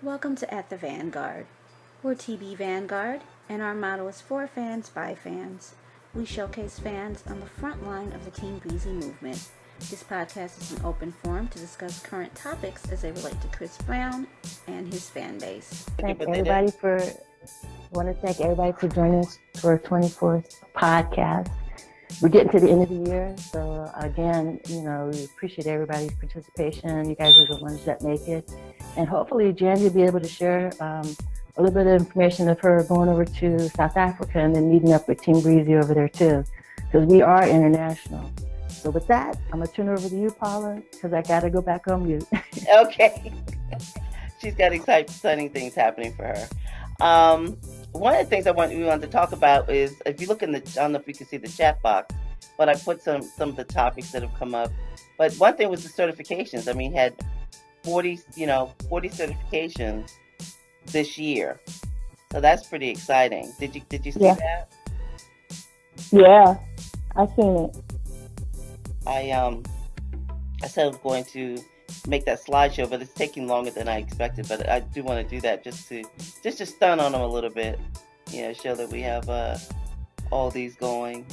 Welcome to At the Vanguard. We're TB Vanguard, and our motto is for fans by fans. We showcase fans on the front line of the Team Breezy movement. This podcast is an open forum to discuss current topics as they relate to Chris Brown and his fan base. Want to thank everybody for joining us for our 24th podcast. We're getting to the end of the year, so again, we appreciate everybody's participation. You guys are the ones that make it. And hopefully Jan will be able to share a little bit of information of her going over to South Africa and then meeting up with Team Breezy over there too, because we are international. So with that, I'm going to turn it over to you, Paula, because I got to go back on mute. Okay. She's got exciting things happening for her. One of the things we wanted to talk about is, if you look I don't know if you can see the chat box, but I put some of the topics that have come up. But one thing was the certifications. I mean, had 40 certifications this year. So that's pretty exciting. Did you see that? Yeah, I seen it. I said I was going to make that slideshow, but it's taking longer than I expected. But I do want to do that just to stun on them a little bit, show that we have all these going.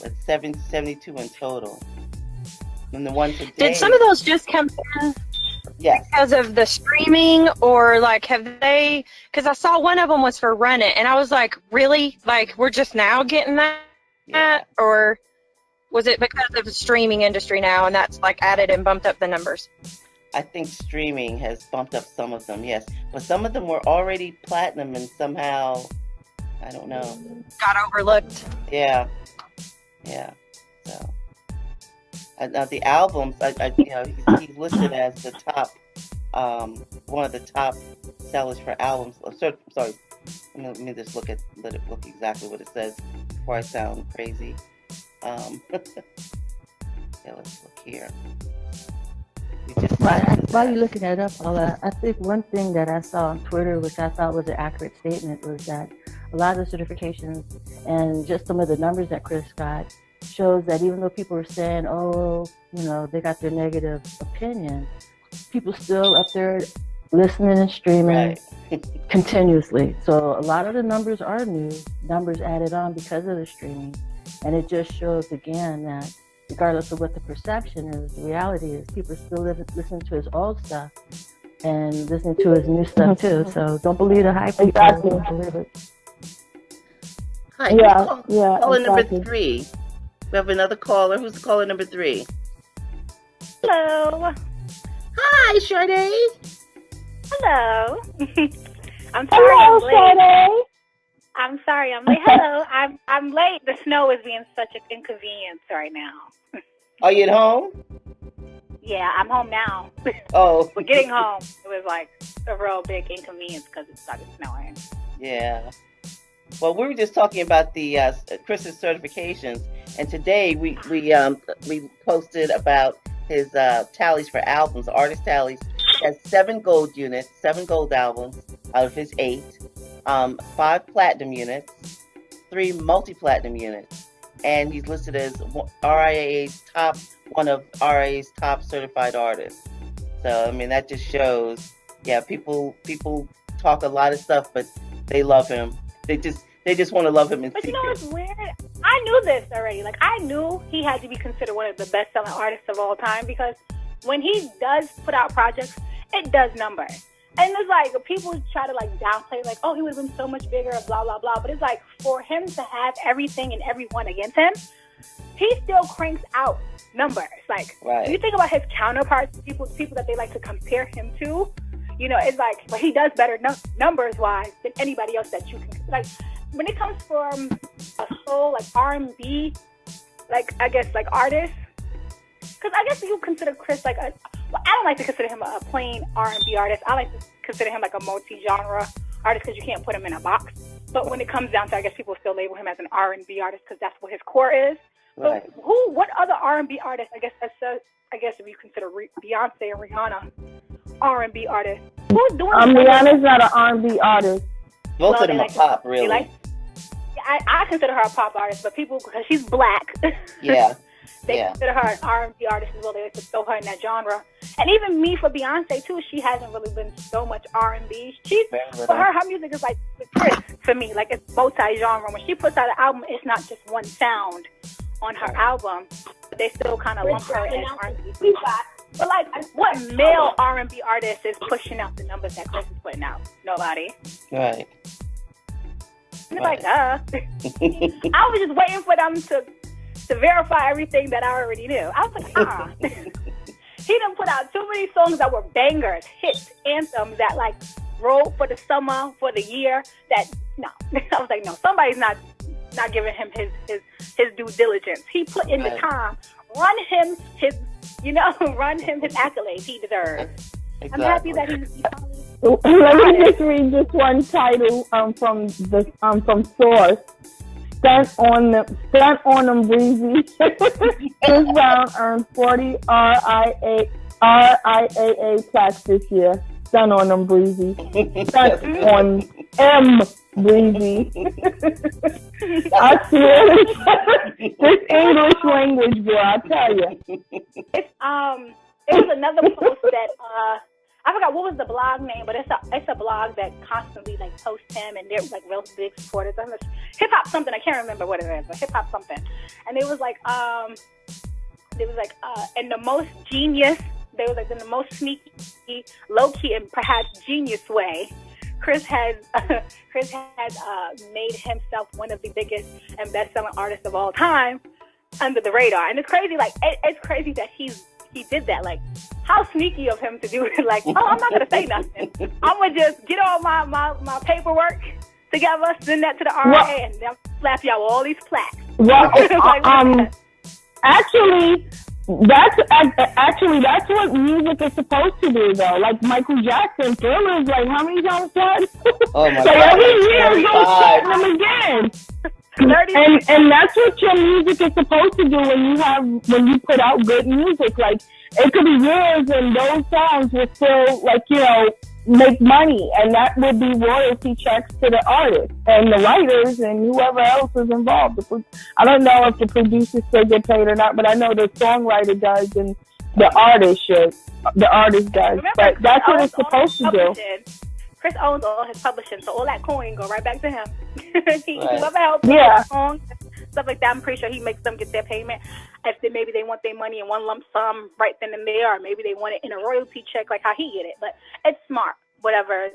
But 72 in total. And the one today. Did some of those just come in? Yes. Because of the streaming, or have they? Because I saw one of them was for Run It, and I was like, really? We're just now getting that? Yeah. Or was it because of the streaming industry now, and that's added and bumped up the numbers? I think streaming has bumped up some of them, yes. But some of them were already platinum and somehow, I don't know. Got overlooked. Yeah. So, now the albums, he's listed as the top, one of the top sellers for albums. Sorry, let me just let it look exactly what it says before I sound crazy. Yeah, let's look here. While you're looking that up, Paula, I think one thing that I saw on Twitter, which I thought was an accurate statement, was that a lot of the certifications and just some of the numbers that Chris got shows that even though people were saying, they got their negative opinion, people still up there listening and streaming continuously. So a lot of the numbers are new, numbers added on because of the streaming. And it just shows again that regardless of what the perception is, the reality is people still listen to his old stuff and listening to his new stuff too. So don't believe the hype. Exactly. Believe it. Hi, caller number 3. We have another caller. Who's caller number 3? Hello. Hi, Sade. Hello. I'm sorry I'm late. I'm sorry I'm late. Hello. I'm late. The snow is being such an inconvenience right now. Are you at home? Yeah, I'm home now. Oh. But getting home, it was a real big inconvenience because it started snowing. Yeah. Well, we were just talking about the Chris's certifications, and today we posted about his tallies for albums, artist tallies. He has 7 gold albums out of his 8, 5 platinum units, 3 multi-platinum units, and he's listed as one of RIAA's top certified artists. So I mean, that just shows, people talk a lot of stuff, but they love him. They just want to love him in secret. But you know what's weird? I knew this already. I knew he had to be considered one of the best-selling artists of all time, because when he does put out projects, it does numbers. And it's people try to downplay, he would have been so much bigger, blah, blah, blah. But it's for him to have everything and everyone against him, he still cranks out numbers. When you think about his counterparts, people that they like to compare him to, it's but he does better numbers-wise than anybody else that you can. When it comes from a soul, R&B, I guess, artists, because I guess you consider Chris I don't like to consider him a plain R&B artist. I like to consider him a multi-genre artist, because you can't put him in a box. But when it comes down to, I guess people still label him as an R&B artist because that's what his core is. Right. So what other R&B artists, I guess if you consider Beyonce and Rihanna R&B artists, who's doing Rihanna's not an R&B artist. Most of them are pop, really. I consider her a pop artist, but people, because she's black, Yeah. they consider her an R&B artist as well. They like to throw her in that genre. And even me for Beyonce too, she hasn't really been so much R&B. She's for her music is like Chris for me, like it's multi-genre. When she puts out an album, it's not just one sound on her album. But they still kind of lump her as R&B. But like, what male R&B artist is pushing out the numbers that Chris is putting out? Nobody. Right. And it's like, I was just waiting for them to verify everything that I already knew. I was like, He done put out too many songs that were bangers, hits, anthems that like rolled for the summer, for the year. That no, I was like, no, somebody's not giving him his due diligence. He put in the time. Run him his accolades he deserves. Exactly. I'm happy that he's. Let me just read this one title from Source. Stunt on them, Breezy. Chris Brown earned 40 RIAA plaques this year. Stunt on them, Breezy. Stunt on M, Breezy. I swear, this English language, boy, I tell you. It was another post that I forgot what was the blog name, but it's a blog that constantly like posts him, and they're like real big supporters. Hip hop something, I can't remember what it is, but hip hop something. And it was like in the most genius, they was like in the most sneaky, low key, and perhaps genius way. Chris has made himself one of the biggest and best selling artists of all time under the radar. And it's crazy, like it's crazy that he did that. Like, how sneaky of him to do it. Like, I'm not gonna say nothing. I'm gonna just get all my paperwork together, send that to the RIAA, and then slap y'all all these plaques. Well, actually, that's what music is supposed to do, though. Like Michael Jackson, Thriller is like how many times done? Oh my so God! every year is gonna set them again. And that's what your music is supposed to do when you put out good music. Like, it could be years and those songs will still, like, make money, and that would be royalty checks to the artist and the writers and whoever else is involved. I don't know if the producers still get paid or not, but I know the songwriter does and the artist does. Remember, but that's what it's supposed to do. Chris owns all his publishing, so all that coin go right back to him. Whoever helps songs, stuff like that, I'm pretty sure he makes them get their payment. If maybe they want their money in one lump sum right then and there, or maybe they want it in a royalty check, like how he get it. But it's smart, whatever.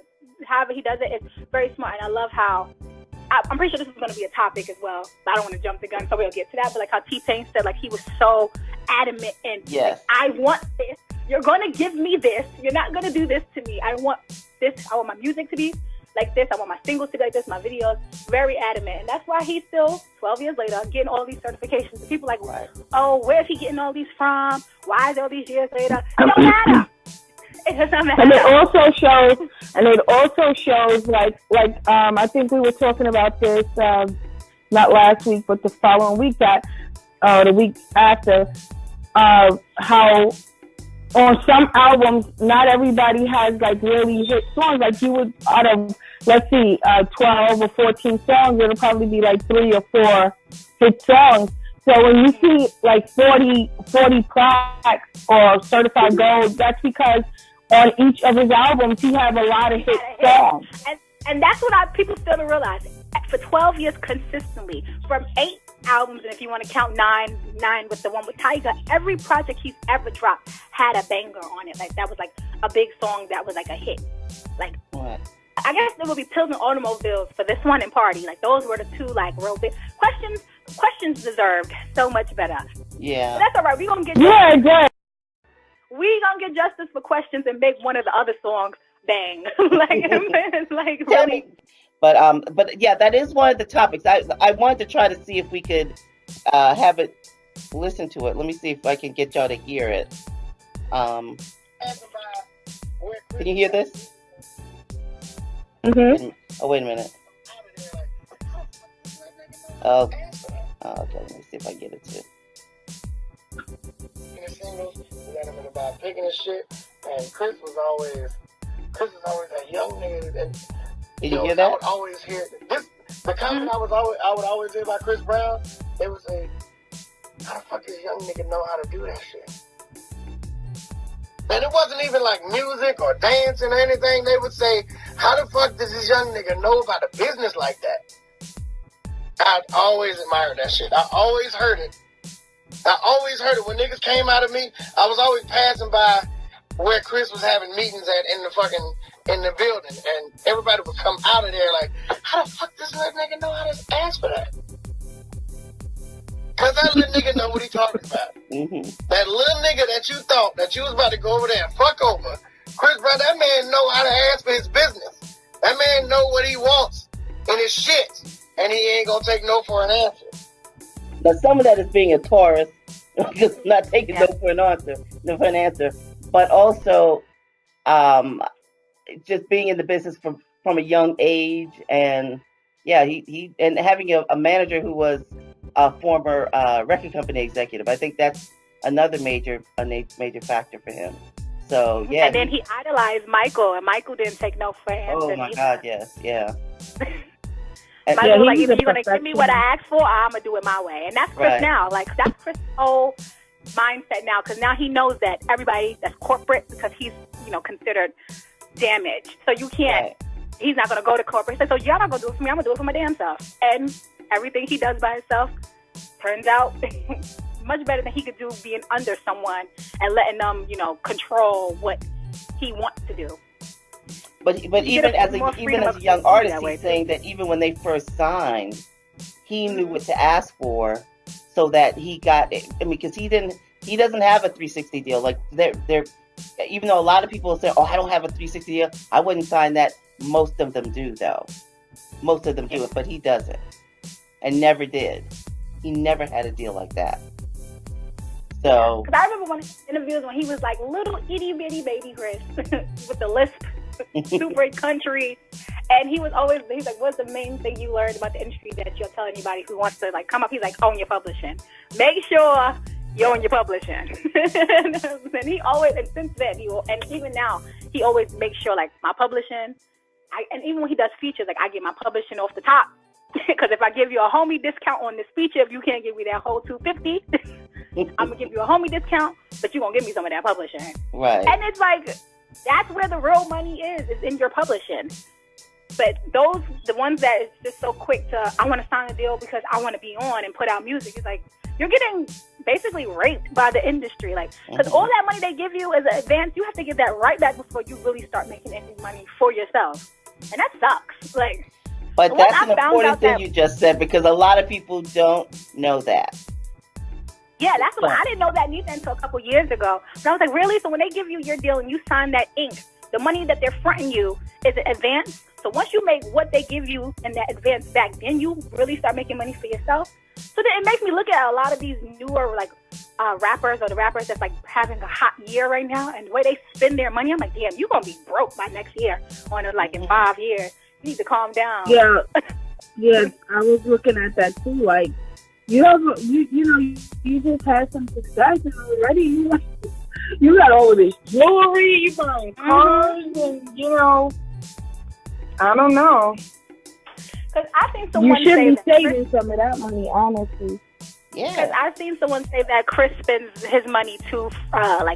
However he does it, it's very smart. And I love how, I'm pretty sure this is going to be a topic as well. I don't want to jump the gun, so we'll get to that. But like how T-Pain said, like he was so adamant and like, I want this. You're going to give me this. You're not going to do this to me. I want this. I want my music to be like this. I want my singles to be like this, my videos. Very adamant. And that's why he's still, 12 years later, getting all these certifications. And people are like, oh, where's he getting all these from? Why is it all these years later? It don't matter. It doesn't matter. And it also shows, like I think we were talking about this, not last week, but the following week, the week after, how on some albums, not everybody has like really hit songs. Like you would, out of, let's see, 12 or 14 songs, it'll probably be like 3 or 4 hit songs. So when you see like 40 plaques or certified gold, that's because on each of his albums, he has a lot of hit songs. And that's what people fail to realize. For 12 years consistently, from 8 albums, and if you want to count 9 with the one with Tyga, every project he's ever dropped had a banger on it. Like that was like a big song that was like a hit. Like what? I guess there would be Pills and Automobiles for this one and Party. Like those were the 2 like real big questions deserved so much better. Yeah. But that's all right. We gonna get we gonna get justice for Questions and make one of the other songs bang. It's like really. But yeah, that is one of the topics. I wanted to try to see if we could have it, listen to it. Let me see if I can get y'all to hear it. Can you hear this? Mm-hmm. Oh, wait a minute. Oh, okay. Let me see if I get it too. In the singles, we got him in about picking his shit, and Chris was always a young nigga. And, Did you hear that? I would always hear this. The comment I would always hear about Chris Brown. They would say, "How the fuck does young nigga know how to do that shit?" And it wasn't even like music or dancing or anything. They would say, how the fuck does this young nigga know about a business like that? I always admired that shit. I always heard it. When niggas came out of me, I was always passing by where Chris was having meetings at in the building. And everybody would come out of there like, how the fuck does that nigga know how to ask for that? Because that little nigga know what he talking about. Mm-hmm. That little nigga that you thought that you was about to go over there and fuck over, Chris Brown, that man know how to ask for his business. That man know what he wants in his shit, and he ain't gonna take no for an answer. Now, some of that is being a Taurus, just not taking no for an answer, but also just being in the business from a young age, and he and having a manager who was a former record company executive. I think that's another major factor for him. So yeah. And then he idolized Michael, and Michael didn't take no for an answer. Oh my God, yes, yeah. Michael was like, if you're gonna give me what I asked for, I'm gonna do it my way. And that's Chris now. Like that's Chris' whole mindset now, because now he knows that everybody that's corporate, because he's considered damaged. So you can't. Right. He's not gonna go to corporate. So y'all not gonna do it for me. I'm gonna do it for my damn self. And everything he does by himself turns out much better than he could do being under someone and letting them, control what he wants to do. But even as a young artist, he's saying that even when they first signed, he knew what to ask for, so that he got it. I mean, because he doesn't have a 360 deal. Like they're even though a lot of people say, "Oh, I don't have a 360 deal," I wouldn't sign that. Most of them do, though. Most of them do it, but he doesn't, and never did. He never had a deal like that. So, because I remember one of his interviews when he was like little itty bitty baby Chris with the lisp, super country, and he's like, "What's the main thing you learned about the industry that you'll tell anybody who wants to come up?" He's like, "Own your publishing. Make sure you own your publishing." And he always, and since then, and even now, he always makes sure my publishing. And even when he does features, I get my publishing off the top, because if I give you a homie discount on this feature, if you can't give me that whole $250, I'm gonna give you a homie discount, but you're gonna give me some of that publishing. Right. And it's that's where the real money is in your publishing. But the ones that is just so quick to, I want to sign a deal because I want to be on and put out music. It's you're getting basically raped by the industry. Because all that money they give you as an advance, you have to give that right back before you really start making any money for yourself. And that sucks. But that's an important thing you just said, because a lot of people don't know that. Yeah, that's what I didn't know that neither until a couple years ago. And I was like, really? So when they give you your deal and you sign that ink, the money that they're fronting you is an advance. So once you make what they give you in that advance back, then you really start making money for yourself. So then it makes me look at a lot of these newer rappers, or the rappers that's having a hot year right now, and the way they spend their money. I'm like, damn, you're gonna be broke by next year, or in 5 years. You need to calm down. Yeah, I was looking at that too. You just had some success already. You got all of this jewelry, you buying cars, and I don't know. Because I've seen someone you should be saving some of that money, honestly. Yeah. Because I've seen someone say that Chris spends his money too,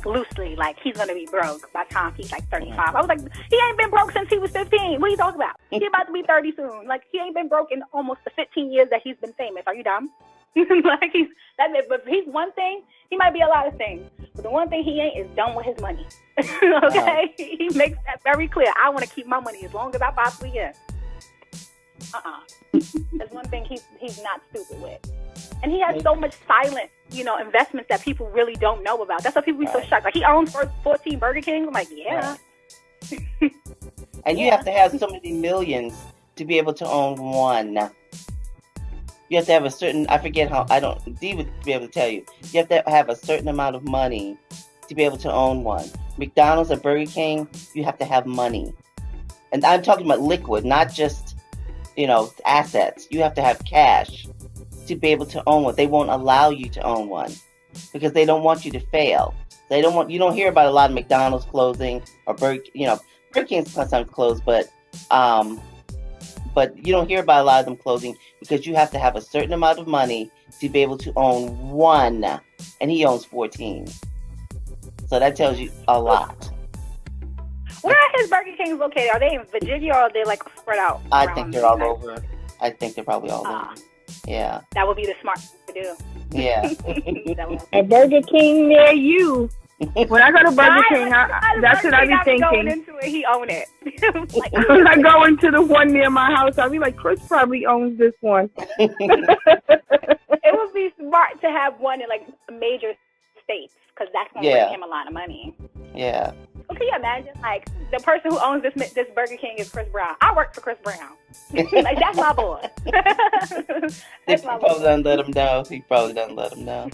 loosely. He's gonna be broke by the time he's 35. I was like, he ain't been broke since he was 15. What are you talking about? He's about to be 30 soon. He ain't been broke in almost the 15 years that he's been famous. Are you dumb? But he's one thing. He might be a lot of things, but the one thing he ain't is done with his money. Okay, he makes that very clear. I want to keep my money as long as I possibly can. That's one thing he's not stupid with. And he has so much silent, investments that people really don't know about. That's why people be so shocked. He owns 14 Burger Kings. I'm like, yeah. Right. And you have to have so many millions to be able to own one. You have to have a certain, I forget how, Dee would be able to tell you. You have to have a certain amount of money to be able to own one. McDonald's or Burger King, you have to have money. And I'm talking about liquid, not just, assets. You have to have cash to be able to own one. They won't allow you to own one because they don't want you to fail. You don't hear about a lot of McDonald's closing or Burger King's sometimes closed, but you don't hear about a lot of them closing because you have to have a certain amount of money to be able to own one, and he owns 14. So that tells you a lot. Where are his Burger Kings located? Are they in Virginia or are they like spread out? I around think they're the all United over. I think they're probably all over. Yeah. That would be the smart thing to do. Yeah. That would- A Burger King near you. When I go to Burger King, that's what I be Going thinking. into it, he own it. Like, When I go into the one near my house, I'll be like, Chris probably owns this one. it would be smart to have one in like major states because that's going to Yeah. bring him a lot of money. Yeah. Well, can you imagine, like, the person who owns this Burger King is Chris Brown. I work for Chris Brown. Like, that's my boy. He That's my probably boy. doesn't let him know. He probably doesn't let him know.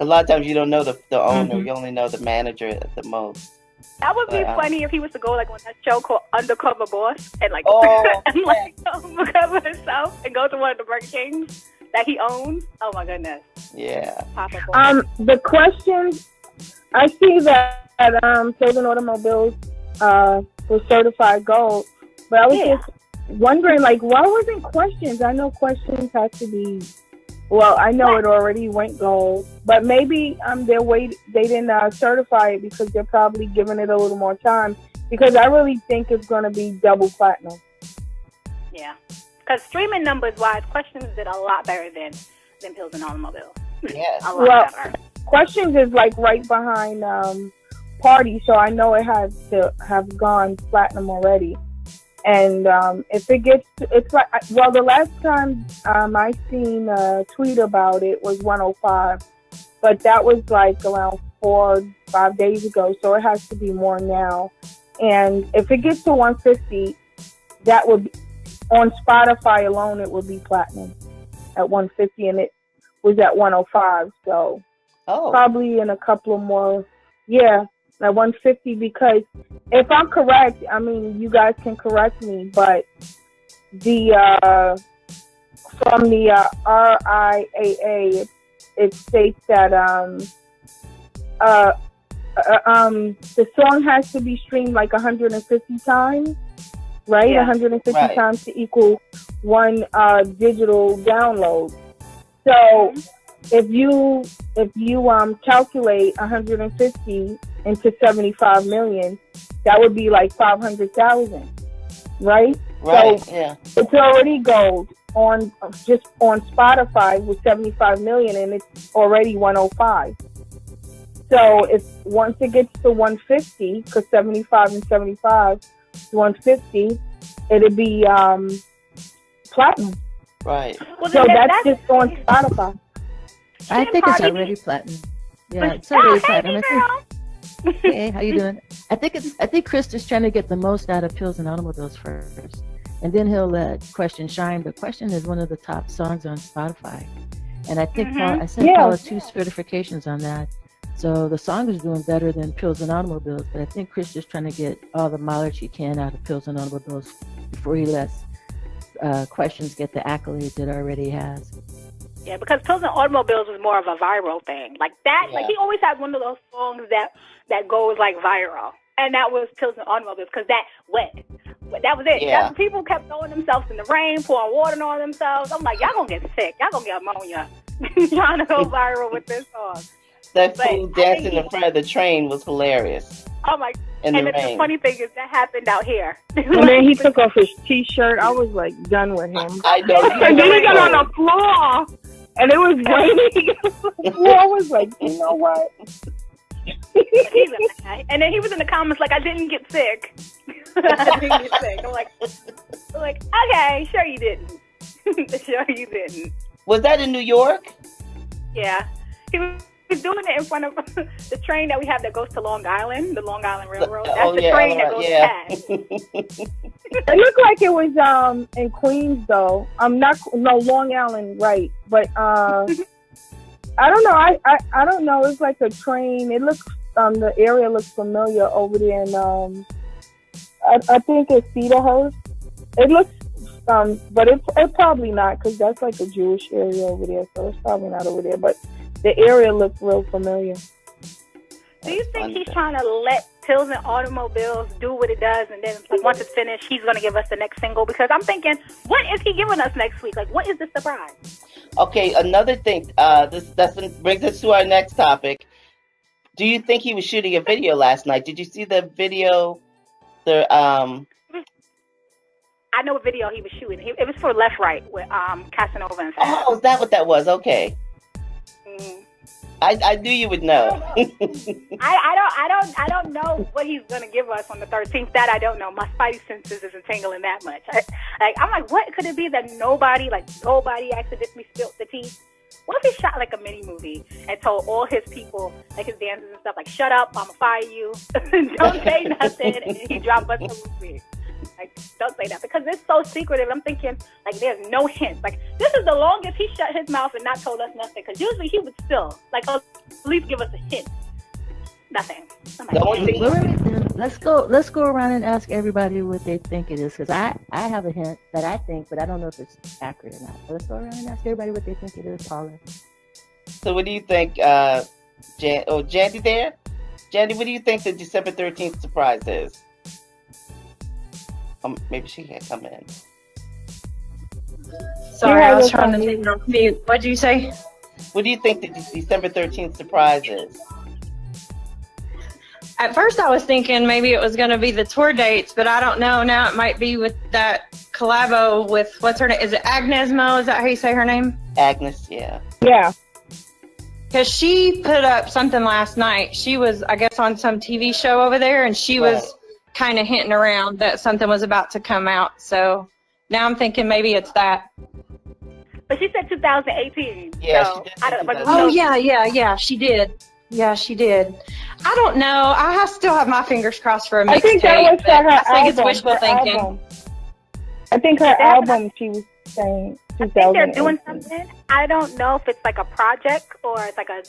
A lot of times you don't know the owner. Mhm. You only know the manager at the most. That would be But, funny if he was to go, like, on that show called Undercover Boss and, like, Oh, and, like uncover himself and go to one of the Burger Kings that he owns. Oh, my goodness. Yeah. Papa boy. The questions, I see that Pilsen Automobiles was certified gold, but I was just wondering, like, why wasn't questions? I know questions has to be. Well, I know it already went gold, but maybe they didn't certify it because they're probably giving it a little more time. Because I really think it's going to be double platinum. Yeah. Because streaming numbers-wise, Questions did a lot better than Pilsen Automobiles. Yes. A lot better. Questions is like right behind Party, so I know it has to have gone platinum already. And if it gets, it's like, well, the last time I seen a tweet about it was 105, but that was like around 4-5 days ago, so it has to be more now. And if it gets to 150, that would be, on Spotify alone, it would be platinum at 150, and it was at 105, so probably in a couple of more, at 150, because if I'm correct, I mean, you guys can correct me, but the from the RIAA, it states that the song has to be streamed like 150 times, right? 150 times to equal one digital download. So if you calculate 150 into 75 million, that would be like 500,000, right? Right. So yeah. it's already gold on Spotify with 75 million, and it's already 105. So if once it gets to 150, because 75 and 75 is 150, it'd be platinum. Right. Well, So that's just on Spotify. I think it's already platinum. Yeah, it's already platinum. Hey, how you doing? I think Chris is trying to get the most out of Pilsen Automobiles first, and then he'll let Question shine. But Question is one of the top songs on Spotify, and I think I sent Paula 2 certifications on that. So the song is doing better than Pilsen Automobiles, but I think Chris is trying to get all the mileage he can out of Pilsen Automobiles before he lets Questions get the accolades it already has. Yeah, because Pilsen Automobiles was more of a viral thing. Like that, like he always had one of those songs that goes like viral. And that was Pilsen Automobiles, because that wet. That was it. Yeah. People kept throwing themselves in the rain, pouring water on themselves. I'm like, y'all gonna get sick. Y'all gonna get ammonia trying to go viral with this song. That fool dancing in front of the train was hilarious. Oh my! In the and rain. the funny thing is that happened out here. And then he took off his T-shirt. I was like done with him. I know. And then he got on the floor, and it was raining. The floor was like, you know what? And then he was in the comments like, I didn't get sick. I didn't get sick. I'm like, okay, sure you didn't. Sure you didn't. Was that in New York? Yeah. He was doing it in front of the train that we have that goes to Long Island, the Long Island Railroad. That's the train that goes past. It looked like it was in Queens though. Long Island, right? But I don't know. I don't know. It's like a train. It looks the area looks familiar over there, and I think it's Cedarhurst. It looks but it's probably not, because that's like a Jewish area over there, so it's probably not over there. But the area looks real familiar. Do you think he's trying to let Pilsen Automobiles do what it does, and then like once it's finished, he's going to give us the next single? Because I'm thinking, what is he giving us next week? Like, what is the surprise? Okay, another thing. This brings us to our next topic. Do you think he was shooting a video last night? Did you see the video? I know what video he was shooting. It was for Left Right with Casanova and Fab. Oh, is that what that was? Okay. Mm. I knew you would know. I don't know what he's gonna give us on the 13th. That I don't know. My spidey senses isn't tingling that much. I'm like, what could it be that nobody accidentally spilled the tea? What if he shot like a mini movie and told all his people, like his dancers and stuff, like, shut up, I'ma fire you, don't say nothing, and then he dropped us a movie. Like, don't say that, because it's so secretive. I'm thinking, like, there's no hint. Like, this is the longest he shut his mouth and not told us nothing, because usually he would still, like, at least give us a hint. Nothing. Let's go around and ask everybody what they think it is, because I have a hint that I think, but I don't know if it's accurate or not. So let's go around and ask everybody what they think it is, Paula. So what do you think, Jandy there? Jandy, what do you think the December 13th surprise is? Maybe she can't come in. Sorry, I was trying to take her off mute. What'd you say? What do you think the December 13th surprise is? At first, I was thinking maybe it was going to be the tour dates, but I don't know. Now it might be with that collabo with, what's her name? Is it Agnes Mo? Is that how you say her name? Agnes, yeah. Yeah. Because she put up something last night. She was, I guess, on some TV show over there, and she was kind of hinting around that something was about to come out. So now I'm thinking maybe it's that. But she said 2018. Yeah, so she did. I don't, but oh, yeah, she did. Yeah, she did. I don't know. Still have my fingers crossed for a mixtape. I think that was for her I think album. it's wishful thinking. Album. I think her album, she was saying 2018. I think they're doing something. I don't know if it's like a project or it's like a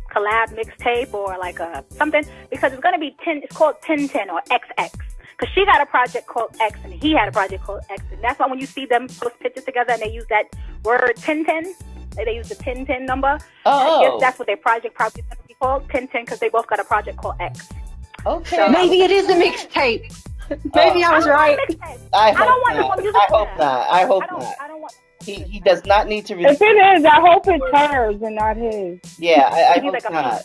collab mixtape or like a something, because it's going to be it's called 1010 or XX. Because she got a project called X and he had a project called X. And that's why when you see them post pictures together and they use that word 1010, they use the 1010 number. Oh. I guess that's what their project probably is going to be called, 1010, because they both got a project called X. Okay. So maybe it is a mixtape. Maybe I was right. I don't want no more music. I hope not. I hope not. I don't want. He does not need to release. If it is, I hope it's hers and not his. Yeah, I hope like not.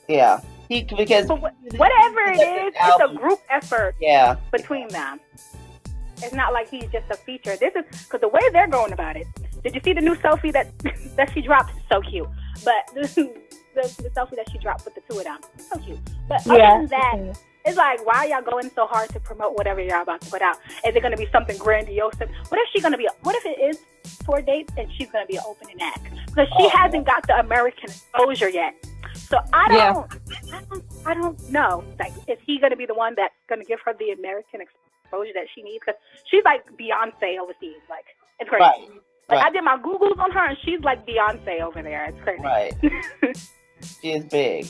Yeah. Because whatever it is, it's a group effort between them. It's not like he's just a feature. This is because the way they're going about it. Did you see the new selfie that she dropped? So cute. But the selfie that she dropped with the two of them, so cute. But other than that, it's like, why are y'all going so hard to promote whatever y'all about to put out? Is it going to be something grandiose? What if it is tour dates and she's going to be an opening act? Because she hasn't got the American exposure yet. So I don't know. Like, is he going to be the one that's going to give her the American exposure that she needs? Because she's like Beyonce overseas. Like, it's crazy. Right. Like, I did my Googles on her, and she's like Beyonce over there. It's crazy. Right. She is big.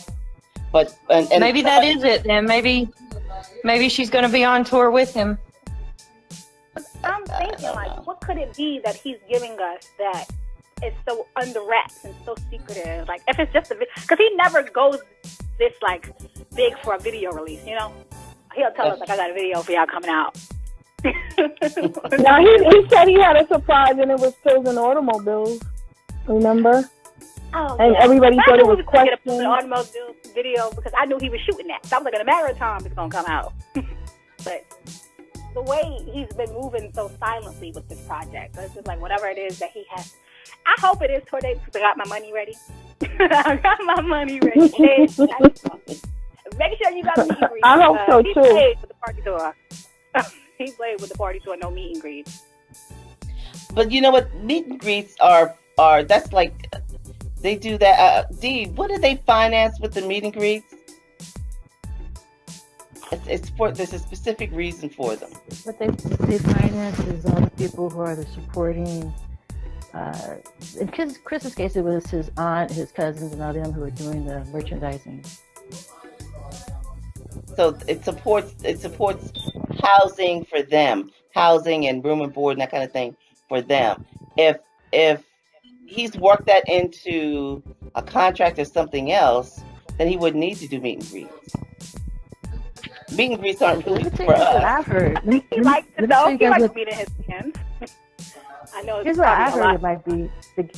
But and maybe that is it then. Maybe she's going to be on tour with him. I'm thinking, like, what could it be that he's giving us that is so under wraps and so secretive? Like, if it's just because he never goes this, like, big for a video release, you know? He'll tell us, like, I got a video for y'all coming out. Now, he said he had a surprise and it was pills and automobiles. Remember? Oh, and everybody thought it was questions. An automobile video because I knew he was shooting that. So I was like, a marathon is going to come out. But the way he's been moving so silently with this project, it's just like whatever it is that he has. I hope it is tour dates because I got my money ready. I got my money ready. Make sure you got meet and greet. I hope so he too. He played with the party tour. He played with the party tour, no meet and greets. But you know what? Meet and greets are that's like they do that. Dee, what do they finance with the meet and greets? It's for there's a specific reason for them. What they finance is all the people who are the supporting. In Chris's case, it was his aunt, his cousins, and all them who were doing the merchandising. So it supports housing for them, housing and room and board and that kind of thing for them. If he's worked that into a contract or something else, then he wouldn't need to do meet and greets. Meet and greets aren't really for us. I've heard. He likes to know. He likes meeting his fans. I know. Here's what I've heard. It might be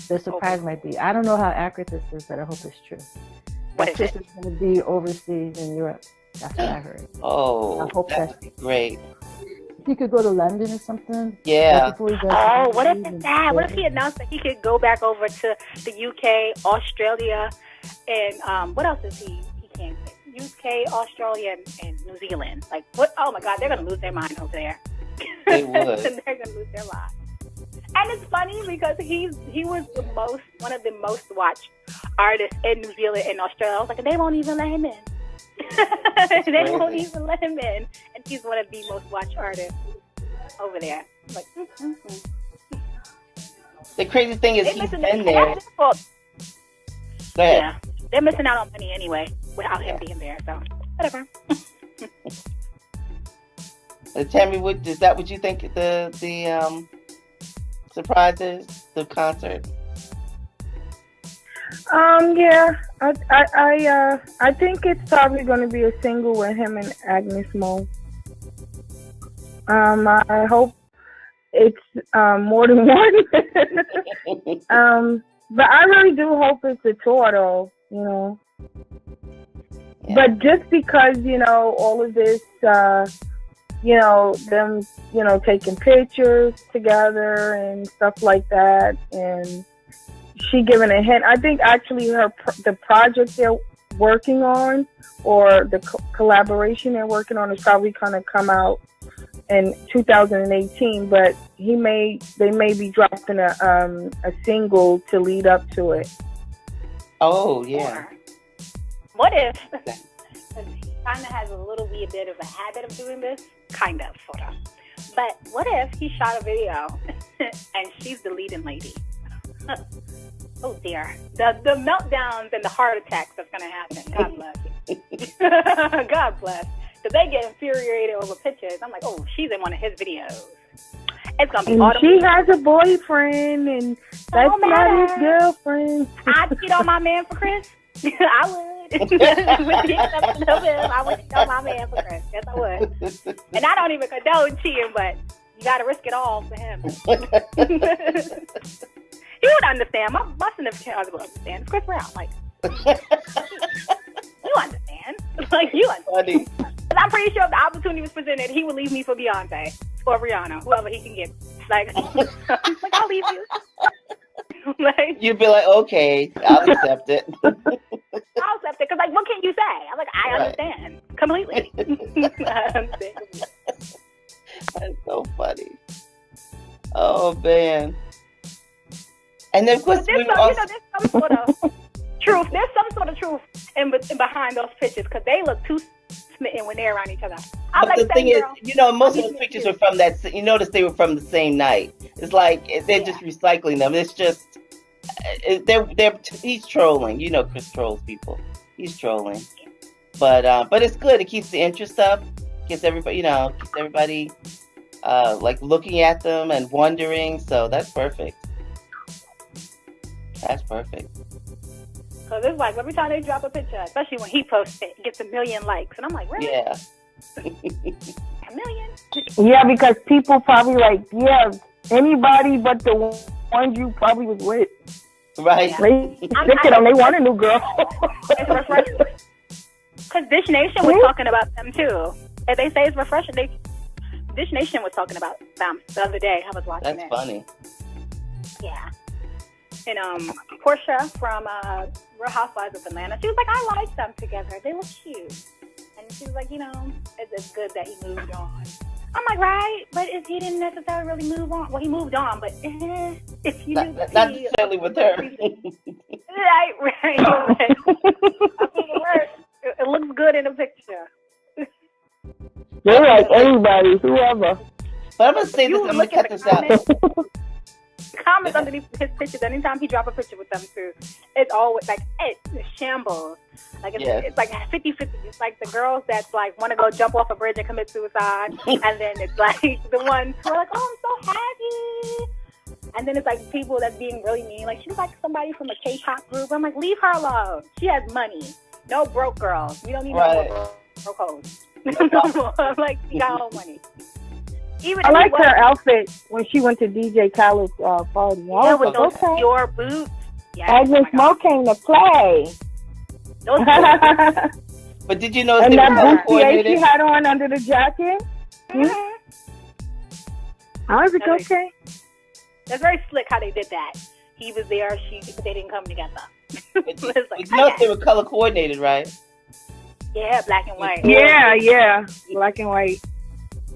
the surprise might be. I don't know how accurate this is, but I hope it's true. What that is Chris it? is going to be overseas in Europe. That's what I heard. Oh, I hope that that's would be great. he could go to London or something. Yeah. Right before he does Oh, the what if movies it's and that? What if he Vegas. announced that he could go back over to the UK, Australia, and what else is he can't say? UK, Australia, and New Zealand. Like, what? Oh my God, they're gonna lose their mind over there. They would. They're gonna lose their mind. And it's funny because he was one of the most watched artists in New Zealand and Australia. I was like, they won't even let him in. They won't even let him in, and he's one of the most watched artists over there. Like, The crazy thing is They he's missing been it. there. Go ahead. Yeah, they're missing out on money anyway without him being there. So whatever. Tammy, is that what you think the surprise is? The concert? Yeah, I think it's probably going to be a single with him and Agnes Mo. I hope it's more than one. But I really do hope it's a tour, though. You know. Yeah. But just because all of this, them, taking pictures together and stuff like that, and she giving a hint. I think actually the project they're working on, or the collaboration they're working on, is probably going to come out in 2018. But they may be dropping a single to lead up to it. Oh yeah. What if? He kind of has a little wee bit of a habit of doing this, kind of, sort of. But what if he shot a video and she's the leading lady? Oh dear, the meltdowns and the heart attacks that's gonna happen. God bless. God bless. Because they get infuriated over pictures. I'm like, oh, she's in one of his videos. It's gonna be And autumn. she has a boyfriend, and that's Don't not his matter. girlfriend. I'd cheat on my man for Chris. I would. With the exception of him, I would cheat on my man for Chris. Yes, I would. And I don't even condone cheating, but you got to risk it all for him. He would understand. My significant other would understand. It's Chris Brown. Like, you understand. Like, you understand. Funny. But I'm pretty sure if the opportunity was presented, he would leave me for Beyonce or Rihanna, whoever he can get. Like, I'll leave you. Like, You'd be like, okay, I'll accept it. I'll accept it. Because, like, what can you say? I'm like, I understand completely. I understand completely. That's so funny. Oh man. And then of course But there's some sort of truth. There's some sort of truth in behind those pictures because they look too smitten when they're around each other. I'm but like, the thing is, girl, most of those pictures were from that. You notice they were from the same night. It's like they're just recycling them. It's just he's trolling. Chris trolls people. He's trolling, but it's good. It keeps the interest up. Gets everybody, like looking at them and wondering. So that's perfect. That's perfect. Because it's like every time they drop a picture, especially when he posts it, it gets 1 million likes. And I'm like, really? Yeah. 1 million? Yeah, because people probably like, anybody but the ones you probably was with. Right. Yeah. They look at them, they want a new girl. It's refreshing. Because Dish Nation was talking about them too. And they say it's refreshing. Dish Nation was talking about them the other day. I was watching That's it. funny. Yeah. And Portia from Real Housewives of Atlanta, she was like, I like them together. They look cute. And she was like, it's good that he moved on. I'm like, right, but he didn't necessarily really move on. Well, he moved on, but if you Not necessarily with her. Right. I mean, it looks good in the picture. They're like anybody, whoever. But I'm gonna say this. I'm gonna cut this out. Comments underneath his pictures, anytime he drop a picture with them too, it's always like it's shambles. Like it's like 50-50. It's like the girls that's like want to go jump off a bridge and commit suicide, and then it's like the ones who are like, oh, I'm so happy. And then it's like people that's being really mean. Like she's like somebody from a K-pop group. I'm like, leave her alone. She has money. No broke girls. We don't need no more broke hoes. I'm like, she got her own money. Even I like her outfit when she went to DJ Khaled's party. Yeah, with those pure boots. Yes, Agnes Mo came to play. Those But did you notice And they were that color bustier she coordinated? had on under the jacket. How is it That's okay? That's very slick how they did that. He was there, but they didn't come together. But It's you like, noticed okay. they were color coordinated, right? Yeah, black and white. Yeah, black and white.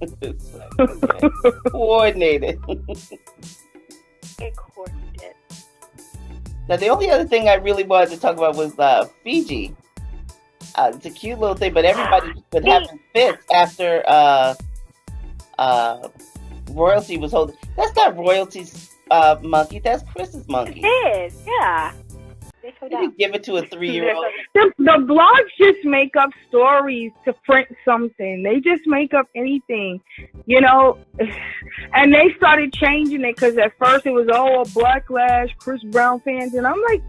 It's like, okay. Coordinated. It coordinated. Now, the only other thing I really wanted to talk about was Fiji. It's a cute little thing, but everybody been having fits after Royalty was holding. That's not Royalty's monkey. That's Chris's monkey. It is, yeah. They showed You up. didn't give it to a 3-year-old. The blogs just make up stories to print something. They just make up anything, you know. And they started changing it because at first it was all Blacklash, Chris Brown fans, and I'm like,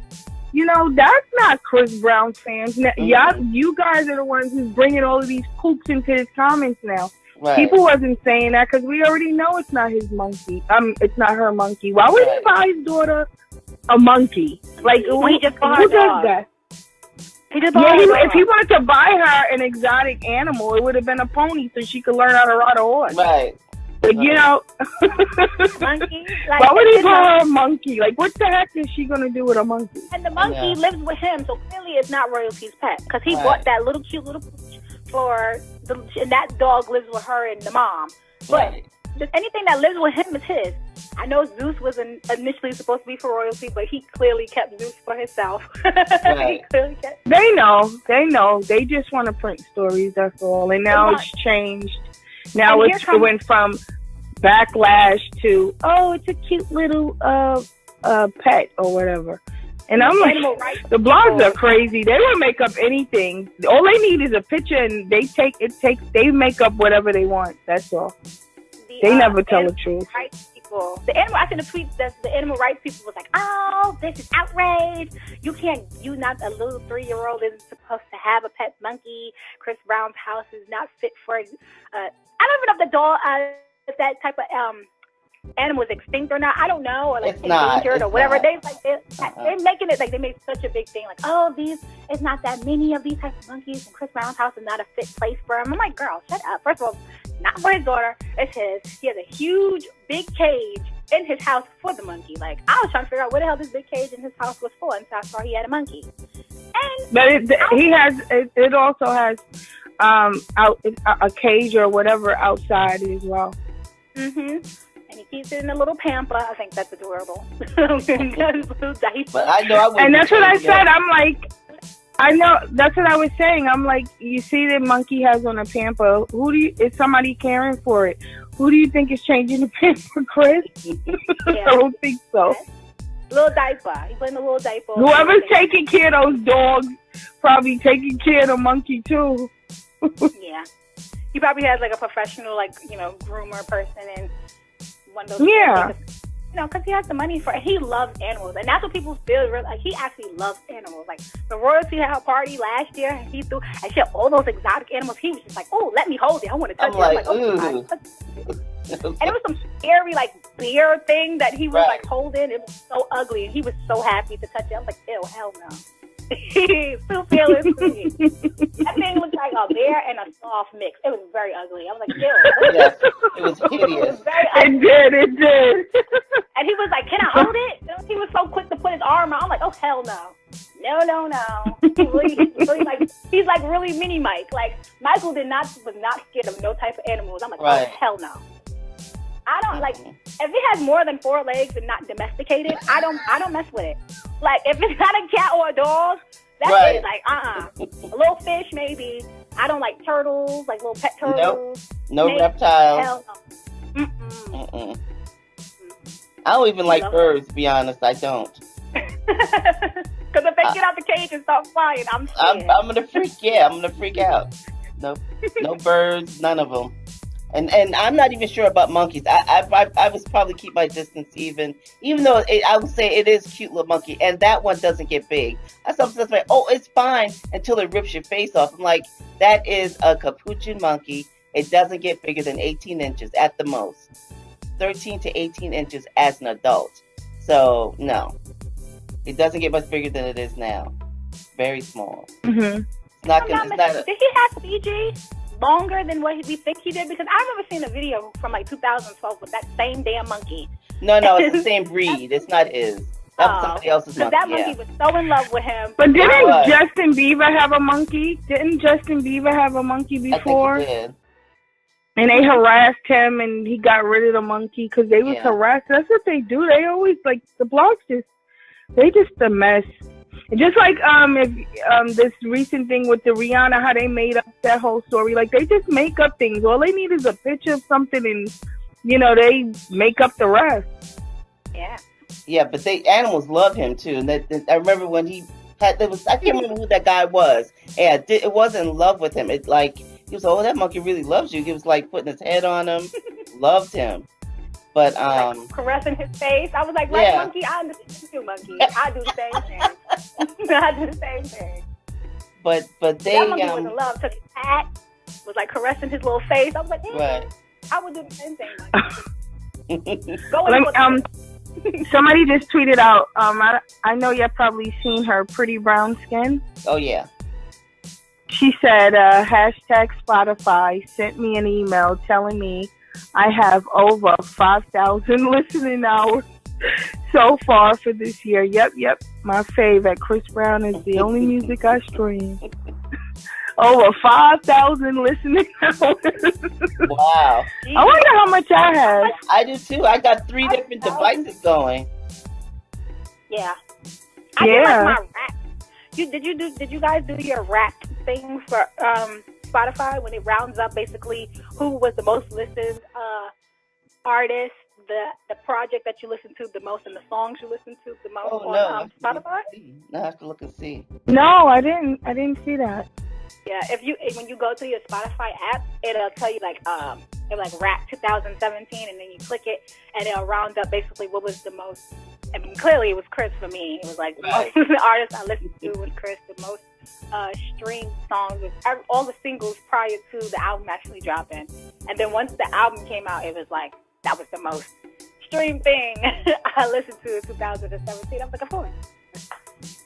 you know, that's not Chris Brown fans. Y'all, you guys are the ones who's bringing all of these poops into his comments now. Right. People wasn't saying that because we already know it's not his monkey. It's not her monkey. Why would he buy his daughter a monkey? Like, Well, he just bought who her a does dog. that? He just Yeah, bought her a if he dog. wanted to buy her an exotic animal, it would have been a pony so she could learn how to ride a horse. Right. But, you know, Monkey, like, why would he it's buy not- her a monkey? Like, what the heck is she going to do with a monkey? And the monkey Yeah. lives with him, so clearly it's not Royalty's pet. Because he Right. bought that little cute little pooch for and that dog lives with her and the mom. But Right. just anything that lives with him is his. I know Zeus was initially supposed to be for Royalty, but he clearly kept Zeus for himself. Right. He clearly kept. They know. They just want to print stories, that's all. And now They it's changed. Now And it here comes- went from backlash to, oh, it's a cute little pet or whatever. And I'm like, Animal rights the blogs people. are crazy. They will make up anything. All they need is a picture, and they make up whatever they want. That's all. They never tell the truth. Rights people. I seen a tweet that the animal rights people was like, "Oh, this is outrage! You not a little 3-year-old isn't supposed to have a pet monkey. Chris Brown's house is not fit for." I don't even know if the dog, if that type of animal is extinct or not. I don't know, or like It's not. endangered It's or whatever. not. They're making it like they made such a big thing. Like, oh, it's not that many of these types of monkeys, and Chris Brown's house is not a fit place for him. I'm like, girl, shut up. First of all, not for his daughter. It's his. He has a huge, big cage in his house for the monkey. Like, I was trying to figure out what the hell this big cage in his house was for, until I saw he had a monkey. And But it also has a cage or whatever outside as well. and he keeps it in a little pamper. I think that's adorable. Little diaper. But I know I wouldn't. And that's what I change said. that. I'm like, I know that's what I was saying. I'm like, you see the monkey has on a pamper. Is somebody caring for it? Who do you think is changing the pamper, Chris? I don't think so. Little diaper. He put in a little diaper. Whoever's taking care of those dogs probably taking care of the monkey too. Yeah. He probably has like a professional, like, groomer person and one of those. Yeah. Because he has the money for it. He loves animals. And that's what people feel. Like, he actually loves animals. Like, the Royalty had a party last year, and he threw, and she had all those exotic animals. He was just like, oh, let me hold it. I want to touch I'm it. I'm like, like, oh, ooh. God. And it was some scary, like, bear thing that he was, Right. like, holding. It was so ugly, and he was so happy to touch it. I was like, ew, hell no. Still feeling free. That thing looked like a bear and a sloth mix. It was very ugly. I was like, ew. Yes, it was It hideous. was very ugly. It did. And he was like, can I hold it? And he was so quick to put his arm out. I'm like, oh, hell no. No. He's like really mini Mike. Like, Michael was not scared of no type of animals. I'm like, Right. oh, hell no. I don't like, if it has more than 4 legs and not domesticated, I don't mess with it. Like, if it's not a cat or a dog, that's Right. it. Like, a little fish maybe. I don't like turtles, like little pet turtles. No Snakes, reptiles. hell no. Mm-mm. Mm-mm. I don't even like Love birds, to be honest. I don't. Because if they get out the cage and start flying, I'm scared. I'm gonna freak. Yeah, I'm gonna freak out. No birds, none of them. And I'm not even sure about monkeys. I was probably keep my distance even though I would say it is a cute little monkey, and that one doesn't get big. I sometimes like, oh, it's fine until it rips your face off. I'm like, that is a capuchin monkey. It doesn't get bigger than 18 inches at the most, 13 to 18 inches as an adult. So no, it doesn't get much bigger than it is now. Very small. Mm-hmm. It's not gonna. It's not. Did he have CG longer than what we think he did? Because I've never seen a video from like 2012 with that same damn monkey. No, it's the same breed. It's not his. That was somebody else's monkey. That monkey was so in love with him. But didn't Justin Bieber have a monkey? Didn't Justin Bieber have a monkey before? I think he did. And they harassed him, and he got rid of the monkey because they was harassed. That's what they do. They always like the blogs. They just a mess. Just like this recent thing with the Rihanna, how they made up that whole story. Like they just make up things. All they need is a picture of something, and they make up the rest. Yeah. Yeah, but animals love him too. And I remember when he had I can't remember who that guy was. And it wasn't in love with him. It like he was that monkey really loves you. He was like putting his head on him, loved him. But like caressing his face. I was like, monkey, I understand you, monkey. I do the same thing. I do the same thing. But they that monkey was in love. Took his hat, was like caressing his little face. I was like, I would do the same thing. Somebody just tweeted out. I know you've probably seen her pretty brown skin. Oh yeah. She said, hashtag Spotify sent me an email telling me I have over 5,000 listening hours so far for this year. Yep. My favorite, Chris Brown, is the only music I stream. Over 5,000 listening hours. Wow. I wonder how much I have. I do too. I got 3 different devices going. Yeah. I do like my rap. Did you guys do your rap thing for Spotify when it rounds up basically who was the most listened artist, the project that you listen to the most, and the songs you listen to the most on Spotify? No, I have to look and see. No, I didn't see that. Yeah, when you go to your Spotify app, it'll tell you it'll rap 2017, and then you click it, and it'll round up basically what was the most. I mean, clearly it was Chris for me. It was like the artist I listened to was Chris. The most streamed songs was all the singles prior to the album actually dropping, and then once the album came out, it was like that was the most streamed thing I listened to in 2017. I was like, of course.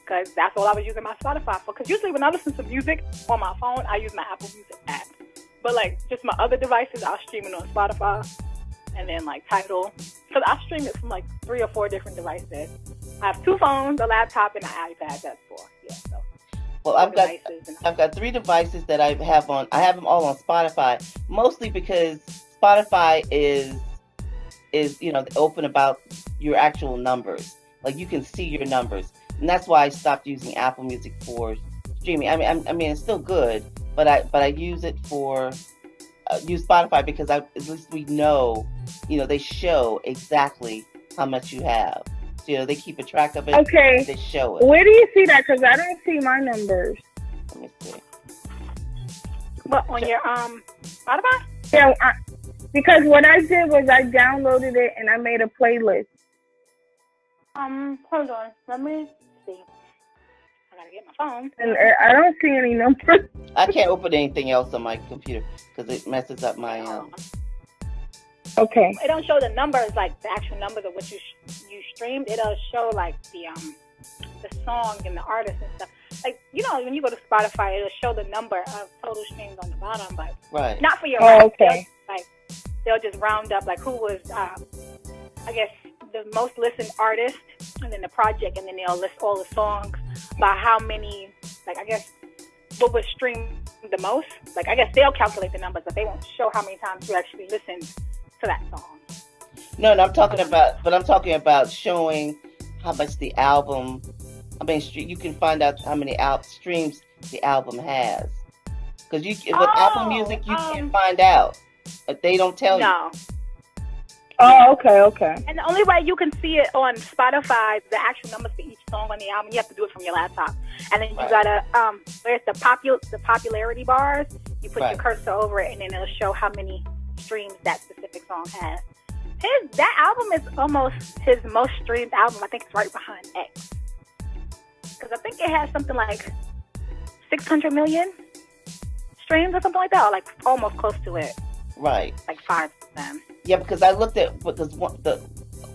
Because that's all I was using my Spotify for. Because usually when I listen to music on my phone, I use my Apple Music app. But just my other devices, I'll stream it on Spotify. And then Tidal. Because I stream it from 3 or 4 different devices. I have 2 phones, a laptop, and an iPad. That's 4. Yeah. So. Well, I've got 3 devices that I have on. I have them all on Spotify. Mostly because Spotify is open about your actual numbers. You can see your numbers. And that's why I stopped using Apple Music for streaming. I mean, it's still good, but I use it for use Spotify because at least we know, they show exactly how much you have. So, they keep a track of it. Okay. They show it. Where do you see that? Because I don't see my numbers. Let me see. What, on your Spotify? Yeah, because what I did was I downloaded it and I made a playlist. Hold on. Let me see. I gotta get my phone. And I don't see any numbers. I can't open anything else on my computer because it messes up my. Okay. It don't show the numbers, the actual numbers of what you streamed. It'll show the song and the artist and stuff. When you go to Spotify, it'll show the number of total streams on the bottom, but not for your. Oh, okay. They'll just round up who was, I guess, the most listened artist, and then the project, and then they'll list all the songs by how many, I guess, what was streamed the most. I guess they'll calculate the numbers, but they won't show how many times you actually listened to that song. No, I'm talking about showing how much the album. I mean, you can find out how many streams the album has. Because with Apple Music, you can't find out. They don't tell you. No. Oh, okay. And the only way you can see it on Spotify, the actual numbers for each song on the album, you have to do it from your laptop. And then you gotta, where's the popularity bars, you put your cursor over it, and then it'll show how many streams that specific song has. That album is almost his most streamed album. I think it's right behind X. Because I think it has something 600 million streams or something like that, or almost close to it. Right. 5 of them. Yeah, because I looked at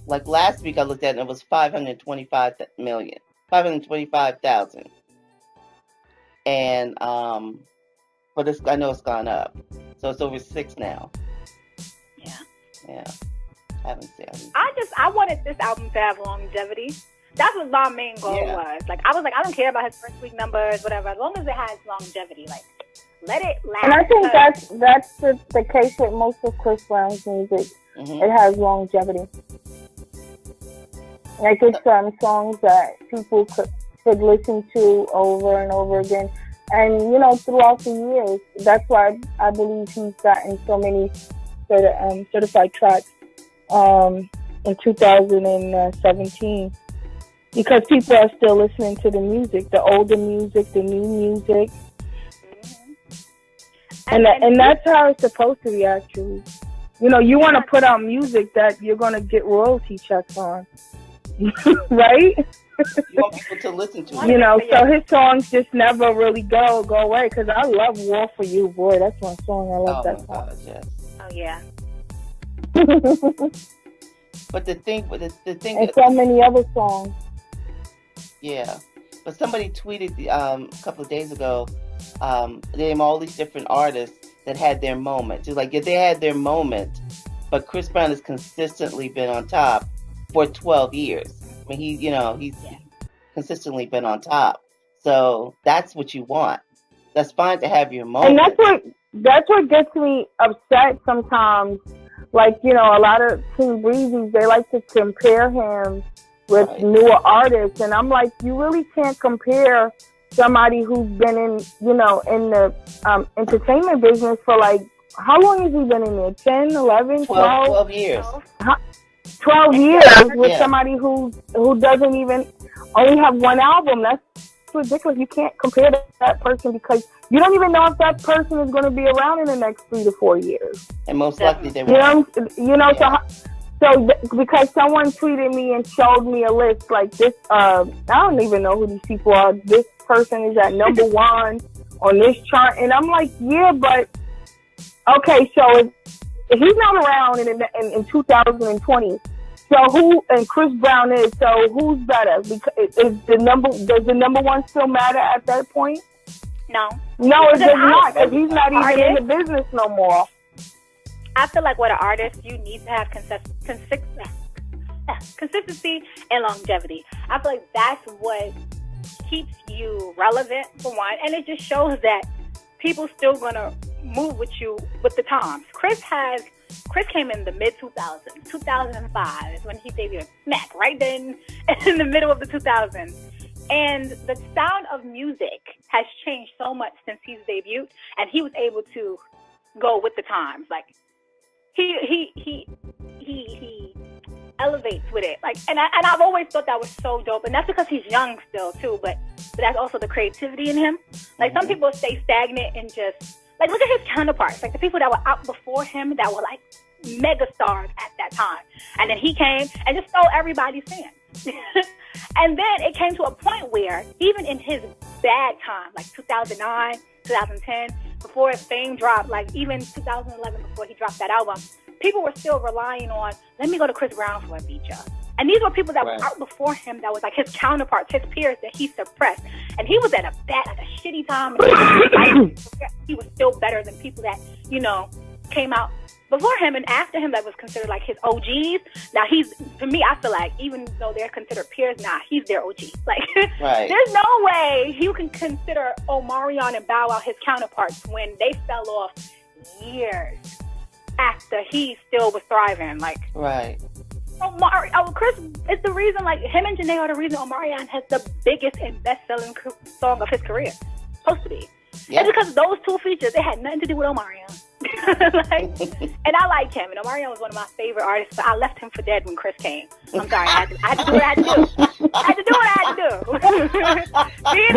last week I looked at it, and it was 525,000. and but I know it's gone up, so it's over 6 now. Yeah. I haven't seen it. I wanted this album to have longevity. That's what my main goal was. Like, I was like, I don't care about his first week numbers, whatever, as long as it has longevity. Like, let it last. And I think that's the case with most of Chris Brown's music. Mm-hmm. It has longevity. Like, it's songs that people could listen to over and over again. And, you know, throughout the years, that's why I believe he's gotten so many certified tracks in 2017. Because people are still listening to the music, the older music, the new music. Mm-hmm. And that's how it's supposed to be, actually. You know, you want to put out music that you're going to get royalty checks on. Right? You want people to listen to it. You know, so his songs just never really go away. Because I love War for You, boy. That's my song. I love that song. God, yes. Oh, yeah. But the thing, and so many other songs. Yeah, but somebody tweeted a couple of days ago, name all these different artists that had their moment. Just like, they had their moment, but Chris Brown has consistently been on top for 12 years. I mean, he's consistently been on top. So that's what you want. That's fine to have your moment. And that's what gets me upset sometimes. Like, you know, a lot of King Breezy's, they like to compare him with newer artists, and I'm like, you really can't compare somebody who's been in the entertainment business for, like, how long has he been in there? 10, 11, 12 years. 12 years with somebody who doesn't even only have one album. That's ridiculous. You can't compare that person because you don't even know if that person is going to be around in the next 3 to 4 years. And most likely they won't. So because someone tweeted me and showed me a list like this, I don't even know who these people are. This person is at number 1 on this chart, and I'm like, yeah, but okay, so if he's not around in 2020, so and Chris Brown is, so who's better? Because does the number 1 still matter at that point? No, it does not, because he's not even in the business no more. I feel like with an artist, you need to have consistency and longevity. I feel like that's what keeps you relevant, for one, and it just shows that people still gonna move with you with the times. Chris came in the mid-2000s. 2005 is when he debuted. Smack right then in the middle of the 2000s. And the sound of music has changed so much since he's debuted, and he was able to go with the times. Like, he elevates with it. Like, and I've always thought that was so dope. And that's because he's young still too, but that's also the creativity in him. Like, some people stay stagnant and just, like, look at his counterparts, like the people that were out before him that were like mega stars at that time. And then he came and just stole everybody's fans. And then it came to a point where even in his bad time, like 2009, 2010, before his fame dropped, like even 2011 before he dropped that album, people were still relying on, let me go to Chris Brown for a feature. And these were people that were out before him, that was like his counterparts, his peers that he suppressed. And he was at a shitty time. He was still better than people that, came out before him and after him that was considered like his OGs. Now to me, I feel like even though they're considered peers, he's their OG. Like, there's no way you can consider Omarion and Bow Wow his counterparts when they fell off years after he still was thriving. Like, Chris is the reason, like, him and Janae are the reason Omarion has the biggest and best-selling song of his career. Supposed to be. Yeah. And because of those two features, it had nothing to do with Omarion. And I like him, and Omarion was one of my favorite artists, but I left him for dead when Chris came. I'm sorry, I had to do what I had to do. I had to do what I had to do. being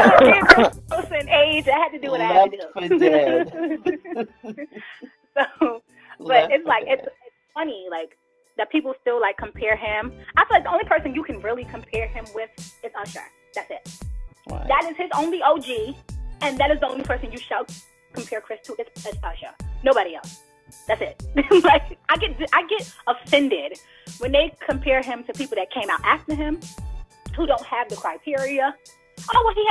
close in age, I had to do what I had to do. For dead. So, but it's like, it's funny, like, that people still, like, compare him. I feel like the only person you can really compare him with is Usher. That's it. Right. That is his only OG, and that is the only person you shall compare Chris to is Usher. Nobody else. That's it. Like, I get offended when they compare him to people that came out after him, who don't have the criteria, oh well, he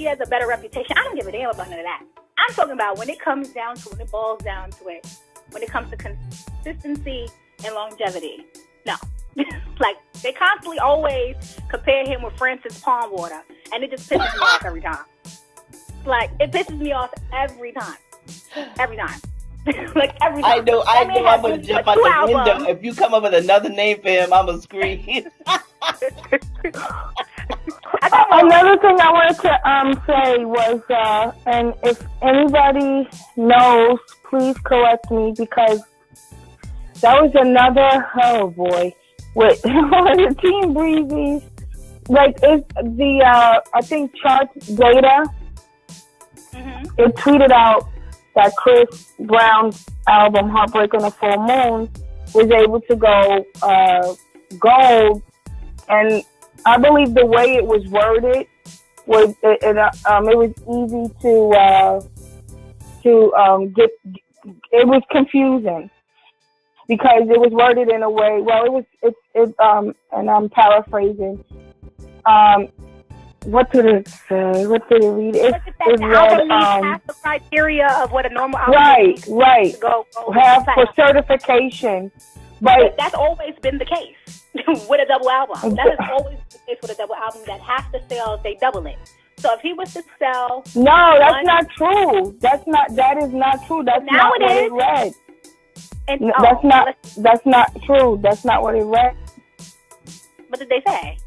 has a better reputation. I don't give a damn about none of that. I'm talking about when it comes down to when it boils down to it, when it comes to consistency and longevity. No. Like, they constantly always compare him with Francis Palm Water, and it just pisses me off every time. Like, it pisses me off every time. Every time. Like, every time. I know I'm going to jump out the window. If you come up with another name for him, I'm going to scream. Another thing I wanted to say was, and if anybody knows, please correct me, because that was another, oh boy, with the Team Breezy, like, it's the, I think, chart data, it tweeted out that Chris Brown's album, Heartbreak on a Full Moon, was able to go gold, and I believe the way it was worded was it was easy to get. It was confusing because it was worded in a way. Well, and I'm paraphrasing. What did it say? What did it read? It read half the criteria of what a normal album right. To go have for certification. But that's always been the case with a double album. That has always been the case with a double album, that half the sales, they double it. So if he was to sell... No, that's not true. That is not true. That's now not what it read. And, that's not true. That's not what it read. What did they say?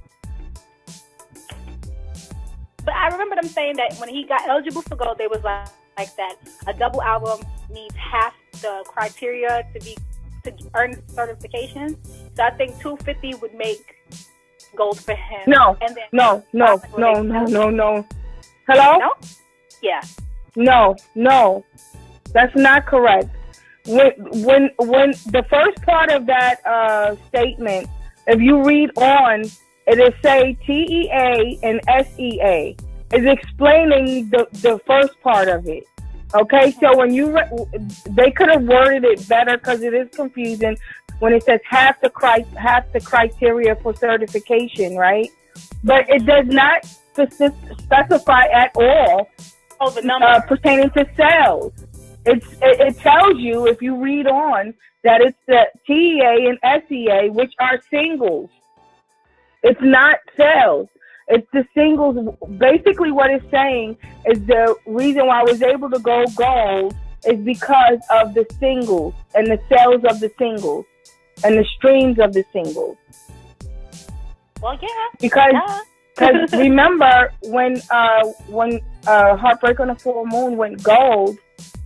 But I remember them saying that when he got eligible for gold, they was like that a double album needs half the criteria to earn certification. So I think 250 would make gold for him. No. Hello? No? Yeah. No. That's not correct. When the first part of that statement, if you read on, it is say TEA and SEA is explaining the first part of it. Okay, so when they could have worded it better because it is confusing when it says half the criteria for certification, right? But it does not specify at all the number pertaining to sales. It tells you, if you read on, that it's the TEA and SEA, which are singles. It's not sales. It's the singles. Basically, what it's saying is the reason why I was able to go gold is because of the singles and the sales of the singles and the streams of the singles. Well, yeah. Because remember when Heartbreak on a Full Moon went gold,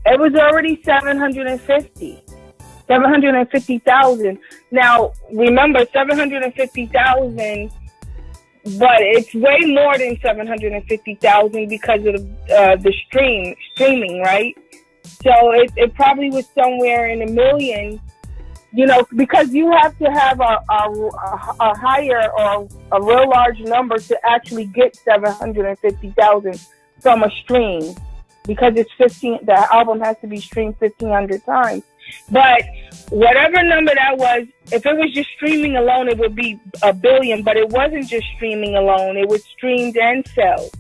it was already 750,000. Now, remember, 750,000, but it's way more than 750,000 because of the streaming, right? So it probably was somewhere in a million, because you have to have a higher or a real large number to actually get 750,000 from a stream, because it's 15. The album has to be streamed 1,500 times. But whatever number that was, if it was just streaming alone, it would be 1 billion. But it wasn't just streaming alone; it was streamed and sales.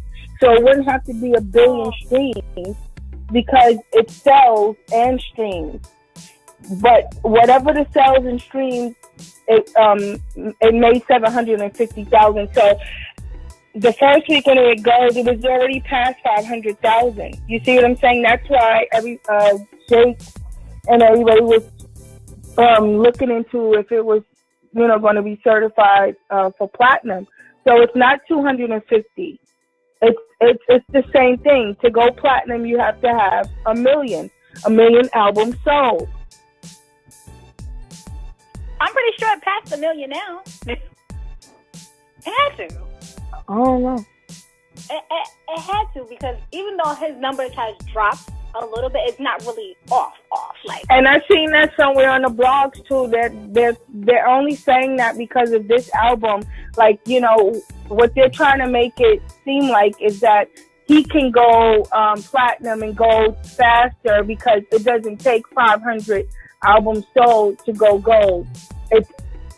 So it wouldn't have to be 1 billion streams because it sells and streams. But whatever the sales and streams, it made 750,000. So the first week when it goes, it was already past 500,000. You see what I'm saying? That's why Jake and everybody was looking into if it was, going to be certified for platinum. So it's not 250. It's the same thing. To go platinum, you have to have 1 million albums sold. I'm pretty sure it passed 1 million now. It had to. I don't know. It had to, because even though his numbers has dropped a little bit, it's not really off. And I've seen that somewhere on the blogs too. That they're only saying that because of this album. Like, what they're trying to make it seem like is that he can go platinum and gold faster because it doesn't take 500 albums sold to go gold. It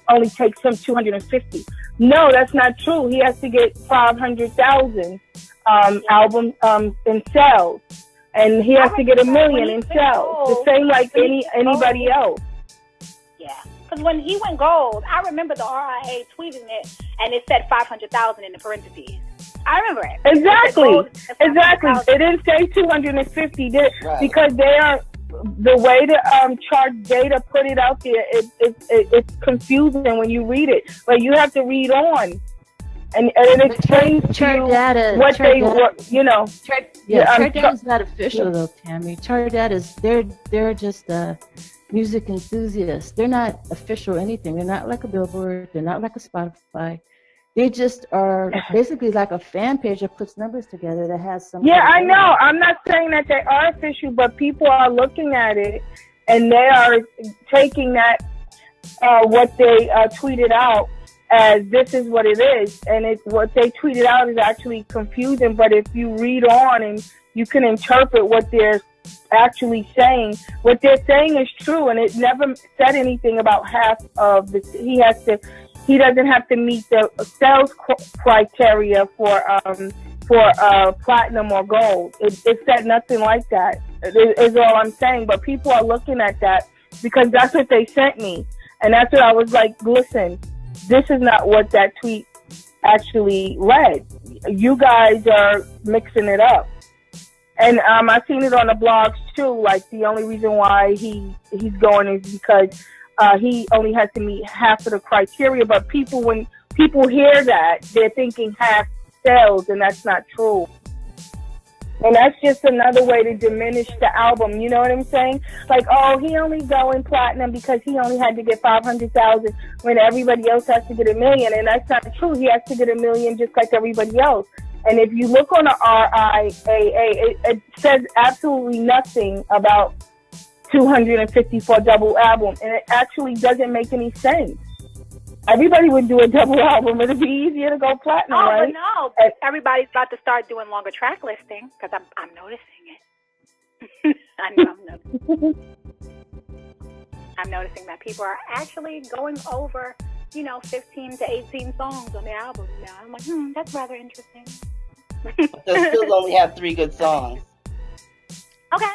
only takes him 250. No, that's not true. He has to get 500,000 album in sales, and he has to get 1 million in sales. The same like anybody else. Yeah, because when he went gold, I remember the RIAA tweeting it, and it said 500,000 in the parentheses. I remember it. Exactly. It didn't say 250 because they are the way the chart data put it out there. It's confusing when you read it, but you have to read on. And it explains to you what they were, you know. Chart data is not official though, Tammy. Chart data is they're just music enthusiasts. They're not official anything. They're not like a Billboard. They're not like a Spotify. They just are basically like a fan page that puts numbers together that has some. Yeah, I know. I'm not saying that they are official, but people are looking at it and they are taking that what they tweeted out as this is what it is, and what they tweeted out is actually confusing. But if you read on and you can interpret what they're actually saying, what they're saying is true, and it never said anything about half of the. He doesn't have to meet the sales criteria for platinum or gold. It said nothing like that. Is all I'm saying. But people are looking at that because that's what they sent me, and that's what I was like. Listen, this is not what that tweet actually read. You guys are mixing it up. And I've seen it on the blogs too. Like the only reason why he's going is because he only has to meet half of the criteria. But when people hear that, they're thinking half sales, and that's not true. And that's just another way to diminish the album. You know what I'm saying? Like, oh, he only going platinum because he only had to get 500,000 when everybody else has to get 1 million. And that's not true. He has to get 1 million just like everybody else. And if you look on the RIAA, it says absolutely nothing about 254 double album, and it actually doesn't make any sense. Everybody would do a double album. It'd be easier to go platinum, right? Oh, but no. Everybody's about to start doing longer track listing because I'm noticing it. I know I'm noticing. I'm noticing that people are actually going over, 15 to 18 songs on the album now. I'm like, that's rather interesting. They'll still only have 3 good songs. Okay.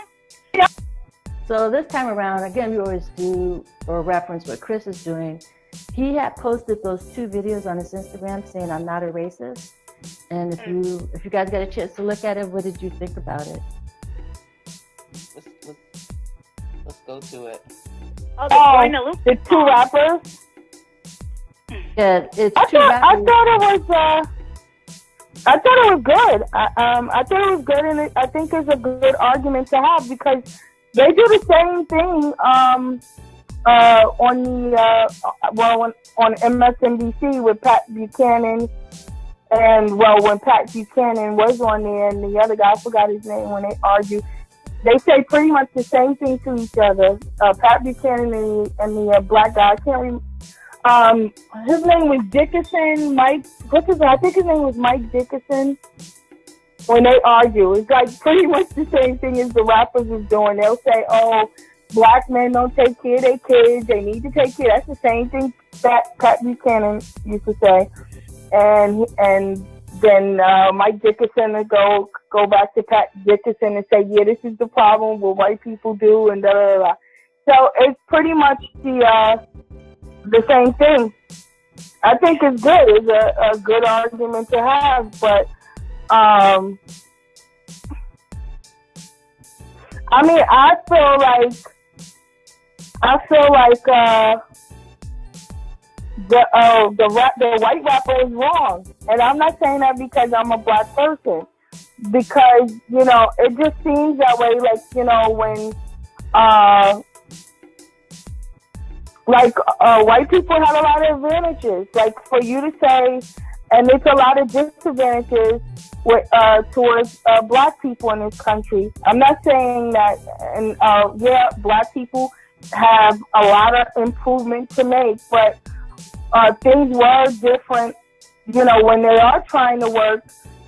So this time around, again, we always do or reference what Chris is doing. He had posted those 2 videos on his Instagram saying, "I'm not a racist." And if you guys got a chance to look at it, what did you think about it? Let's go to it. Oh, the 2 rappers? Yeah, it's I 2 rappers. I thought it was good. I thought it was good, and I think it's a good argument to have because they do the same thing on MSNBC with Pat Buchanan, and when Pat Buchanan was on there and the other guy, I forgot his name, when they argue, they say pretty much the same thing to each other. Pat Buchanan and the black guy, I can't remember. His name was Dickerson, Mike. I think his name was Mike Dickerson. When they argue, it's like pretty much the same thing as the rappers is doing. They'll say, "Oh, black men don't take care of their kids. They need to take care." That's the same thing that Pat Buchanan used to say, and then Mike Dickerson would go back to Pat Dickerson and say, "Yeah, this is the problem. What white people do," and da da da. So it's pretty much the same thing. I think it's good. It's a good argument to have, but I mean, I feel like the white rapper is wrong, and I'm not saying that because I'm a black person, because it just seems that way. Like when white people have a lot of advantages. Like for you to say, and it's a lot of disadvantages towards black people in this country. I'm not saying that, and black people have a lot of improvement to make, but things were different, when they are trying to work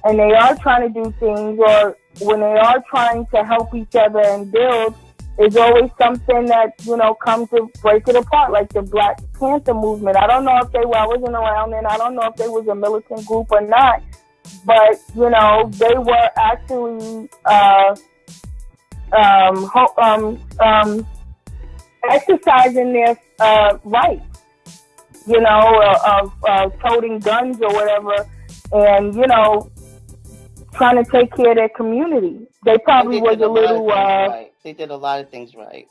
and they are trying to do things, or when they are trying to help each other and build, is always something that, you know, comes to break it apart, like the Black Panther movement. I don't know if they were, I wasn't around then, I don't know if they was a militant group or not, but, you know, they were actually exercising their rights, you know, of toting guns or whatever, and, you know, trying to take care of their community. They probably was a little... They did a lot of things right.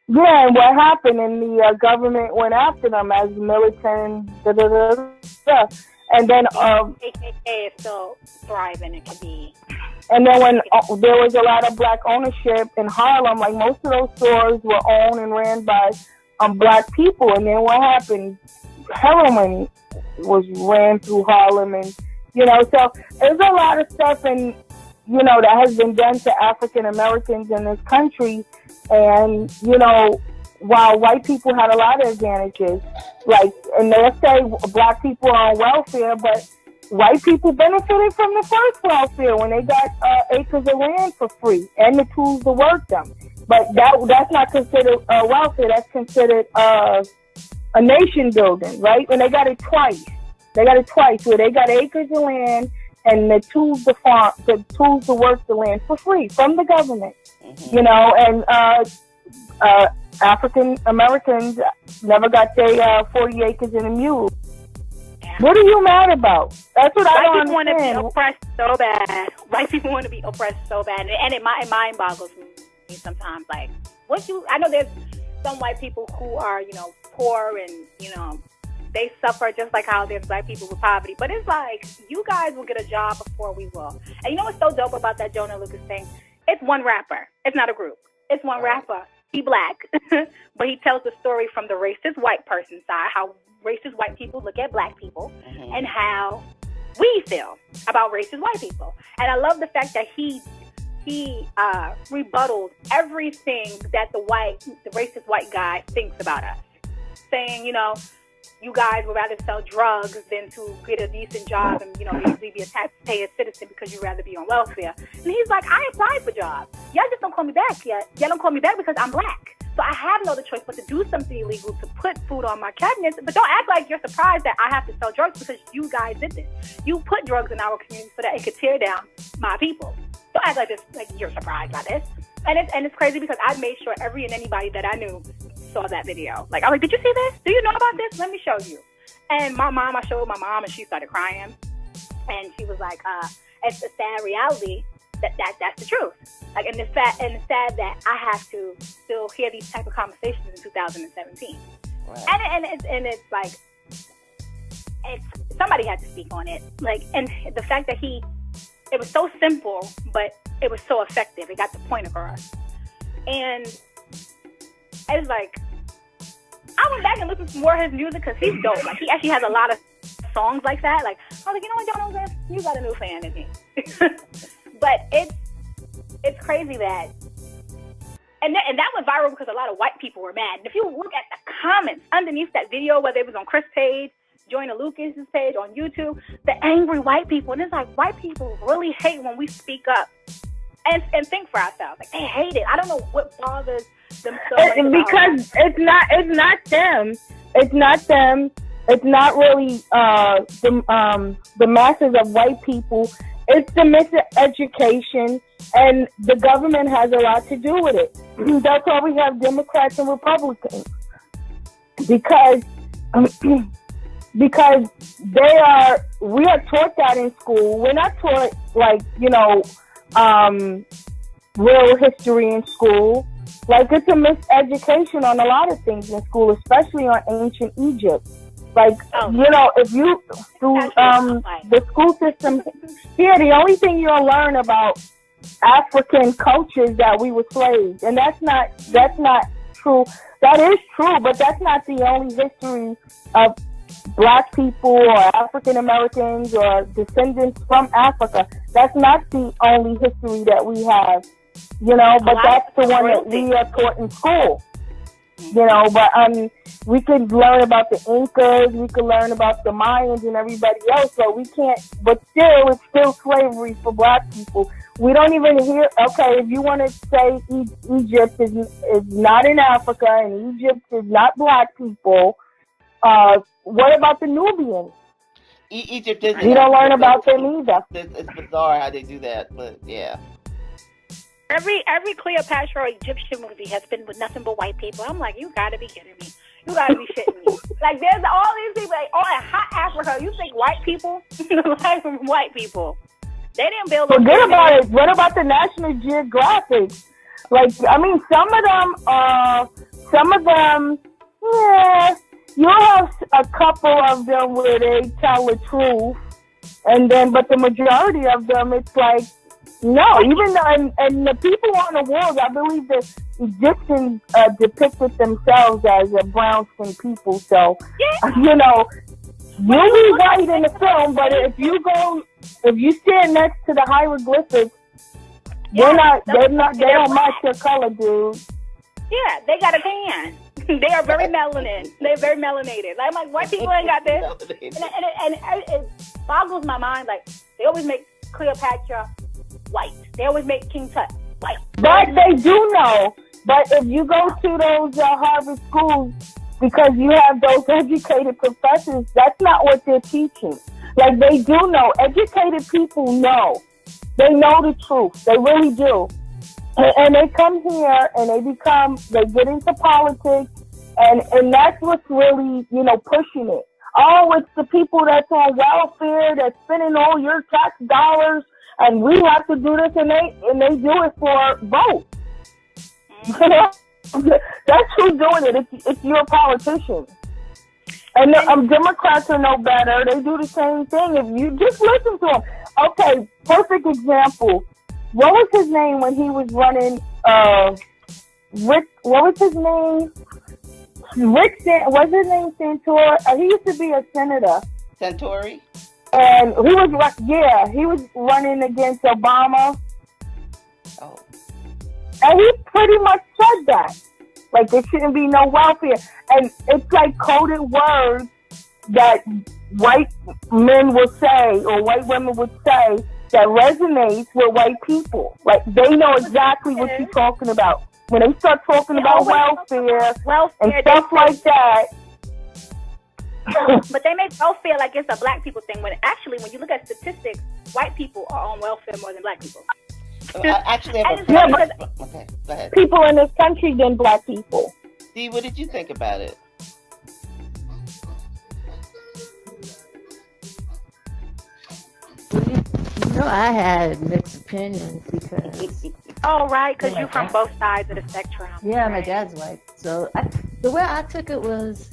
Yeah, and what happened, and the government went after them as militant, and then... KKK is still thriving, it could be... And then when there was a lot of black ownership in Harlem, like most of those stores were owned and ran by black people. And then what happened? Heroin was ran through Harlem, and you know, so there's a lot of stuff, and you know, that has been done to African Americans in this country. And you know, while white people had a lot of advantages, like, and they'll say black people are on welfare, but white people benefited from the first welfare when they got acres of land for free and the tools to work them. But that's not considered welfare. That's considered a nation building, right? And they got it twice. They got it twice, where they got acres of land and the tools to farm, the tools to work the land for free from the government. Mm-hmm. You know, and African Americans never got their 40 acres and a mule. What are you mad about? That's what I don't understand. White people want to be oppressed so bad. White people want to be oppressed so bad, and it mind boggles me sometimes. Like, I know there's some white people who are, you know, poor and, you know, they suffer just like how there's black people with poverty. But it's like, you guys will get a job before we will. And you know what's so dope about that Jonah Lucas thing? It's one rapper. It's not a group. It's one rapper. He black, but he tells the story from the racist white person's side, how racist white people look at black people, mm-hmm. and how we feel about racist white people. And I love the fact that he rebutted everything that the racist white guy thinks about us, saying, you know, you guys would rather sell drugs than to get a decent job and, you know, basically be a taxpaying citizen because you'd rather be on welfare. And he's like, I applied for jobs. Y'all just don't call me back yet. Y'all don't call me back because I'm black. So I have no other choice but to do something illegal to put food on my cabinets. But don't act like you're surprised that I have to sell drugs because you guys did this. You put drugs in our community so that it could tear down my people. Don't act like this, like you're surprised by this. And it's crazy because I made sure every and anybody that I knew saw that video. Like, I was like, did you see this? Do you know about this? Let me show you. And I showed my mom, and she started crying. And she was like, it's a sad reality that's the truth. Like, and it's sad that I have to still hear these type of conversations in 2017. Right. And it's like, somebody had to speak on it. Like, and the fact that it was so simple, but it was so effective. It got the point across. And it's like, I went back and listened to more of his music because he's dope. Like, he actually has a lot of songs like that. Like, I was like, you know what, Donald, you got a new fan in me. But it's crazy that, and that went viral because a lot of white people were mad. And if you look at the comments underneath that video, whether it was on Chris' page, Joyner Lucas's page, on YouTube, the angry white people, and it's like, white people really hate when we speak up and think for ourselves. Like, they hate it. I don't know what bothers them so much. Because it's not them. It's not them. It's not really the masses of white people. It's the miseducation, and the government has a lot to do with it. That's why we have Democrats and Republicans, because we are taught that in school. We're not taught, like, you know, real history in school. Like, it's a miseducation on a lot of things in school, especially on ancient Egypt. Like, you know, if you, through the school system here, the only thing you'll learn about African culture is that we were slaves. And that's not true. That is true, but that's not the only history of black people or African Americans or descendants from Africa. That's not the only history that we have, you know, but that's the one that we are taught in school. You know, but we could learn about the Incas, we could learn about the Mayans and everybody else, so we can't, but still, it's still slavery for black people. We don't even hear. Okay, if you want to say Egypt is not in Africa and Egypt is not black people, what about the Nubians? Egypt is. You don't learn about them either. It's bizarre how they do that, but yeah. Every Cleopatra or Egyptian movie has been with nothing but white people. I'm like, you gotta be kidding me. You gotta be shitting me. Like, there's all these people, like, oh, in hot Africa, you think white people? Like, white people. They didn't build. Forget about it. What about the National Geographic? Like, I mean, some of them, yeah, you'll have a couple of them where they tell the truth, but the majority of them, it's like, no. Even though, and the people on the walls, I believe the Egyptians depicted themselves as a brown-skinned people. So, you know, you'll be white in the film, but if you stand next to the hieroglyphics, they don't match your color, dude. Yeah, they got a tan. They are very melanin. They're very melanated. Like, I'm like, white people ain't got this. And it boggles my mind. Like, they always make Cleopatra white. They always make King Tut white. But they do know. But if you go to those Harvard schools, because you have those educated professors, that's not what they're teaching. Like, they do know. Educated people know. They know the truth. They really do. And they come here and they get into politics, and that's what's really, you know, pushing it. Oh, it's the people that's on welfare that's spending all your tax dollars, and we have to do this, and they do it for votes. That's who's doing it. If you're a politician. And the Democrats are no better. They do the same thing. If you just listen to them. Okay, perfect example. What was his name when he was running? Rick. What was his name? Was his name Santori? He used to be a senator. Santori. And he was running against Obama. Oh. And he pretty much said that. Like, there shouldn't be no welfare. And it's like coded words that white men will say or white women would say that resonates with white people. Like, they know exactly what you're talking about. When they start talking about welfare and stuff like that. But they make welfare like it's a black people thing, when actually, when you look at statistics, white people are on welfare more than black people. Okay, go ahead. People in this country than black people. Steve, what did you think about it? You know, I had mixed opinions because. Oh, right, because you're from both sides of the spectrum. Yeah, right. My dad's white. So the way I took it was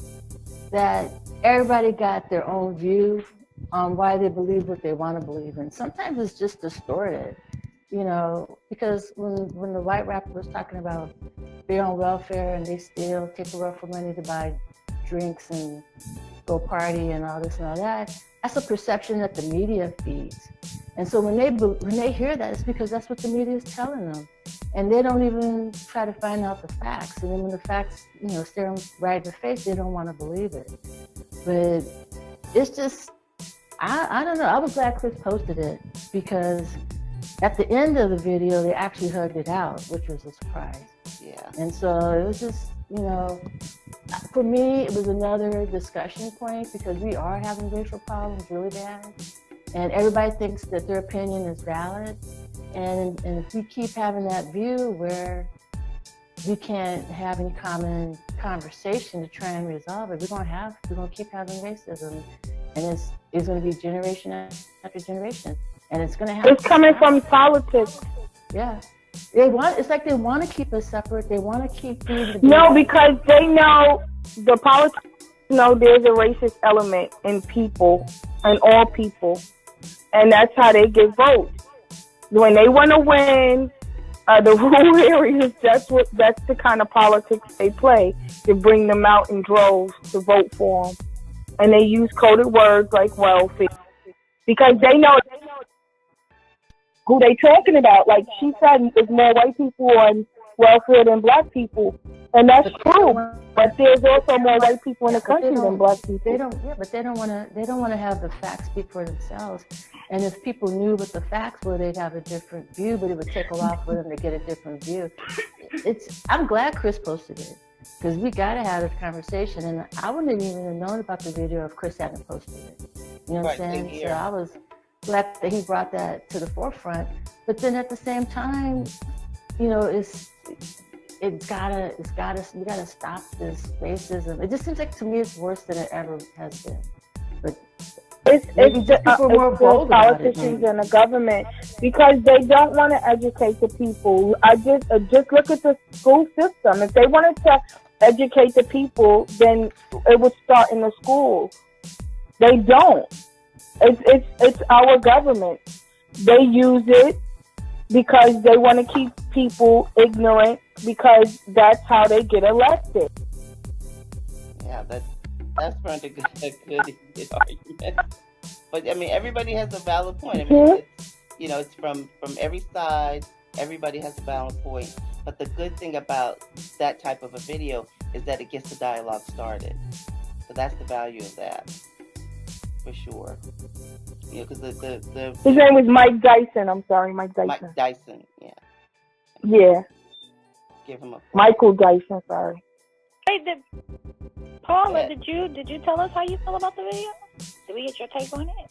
that everybody got their own view on why they believe what they want to believe, and sometimes it's just distorted. You know, because when the white rapper was talking about they're on welfare and they still take the welfare money to buy drinks and go party and all this and all that, that's a perception that the media feeds. And so when they hear that, it's because that's what the media is telling them. And they don't even try to find out the facts. And then when the facts, you know, stare them right in the face, they don't want to believe it. But it's just, I don't know. I was glad Chris posted it because at the end of the video, they actually hugged it out, which was a surprise. Yeah. And so it was just, you know, for me, it was another discussion point because we are having racial problems really bad. And everybody thinks that their opinion is valid. And if we keep having that view where we can't have any common conversation to try and resolve it, we're going to keep having racism. And it's going to be generation after generation. And it's going to happen. It's coming from politics. Yeah. It's like they want to keep us separate. They want to keep feeding. No, because they know, the politicians know there's a racist element in people, in all people. And that's how they get votes. When they want to win the rural areas, that's the kind of politics they play, to bring them out in droves to vote for them. And they use coded words like welfare. Because they know who they talking about. Like she said, there's more white people on welfare than black people. And that's true. But there's also more white people in the country than black people. They don't want to have the facts speak for themselves. And if people knew what the facts were, they'd have a different view, but it would take a while for them to get a different view. I'm glad Chris posted it, because we got to have this conversation. And I wouldn't even have known about the video if Chris hadn't posted it. You know what I'm saying? So I was glad that he brought that to the forefront. But then at the same time, you know, we gotta stop this racism. It just seems like, to me, it's worse than it ever has been. But it's just politicians and the government, because they don't want to educate the people. I just look at the school system. If they wanted to educate the people, then it would start in the schools. They don't. It's our government. They use it because they want to keep people ignorant, because that's how they get elected. Yeah, that's a good argument. But I mean, everybody has a valid point. I mean, it's from every side. Everybody has a valid point. But the good thing about that type of a video is that it gets the dialogue started. So that's the value of that, for sure. You know, because his name was Mike Dyson. I'm sorry, Mike Dyson. Mike Dyson, yeah. Yeah. Give him a point. Michael Dyson. Sorry. Hey, Paula, did you tell us how you feel about the video? Did we get your take on it?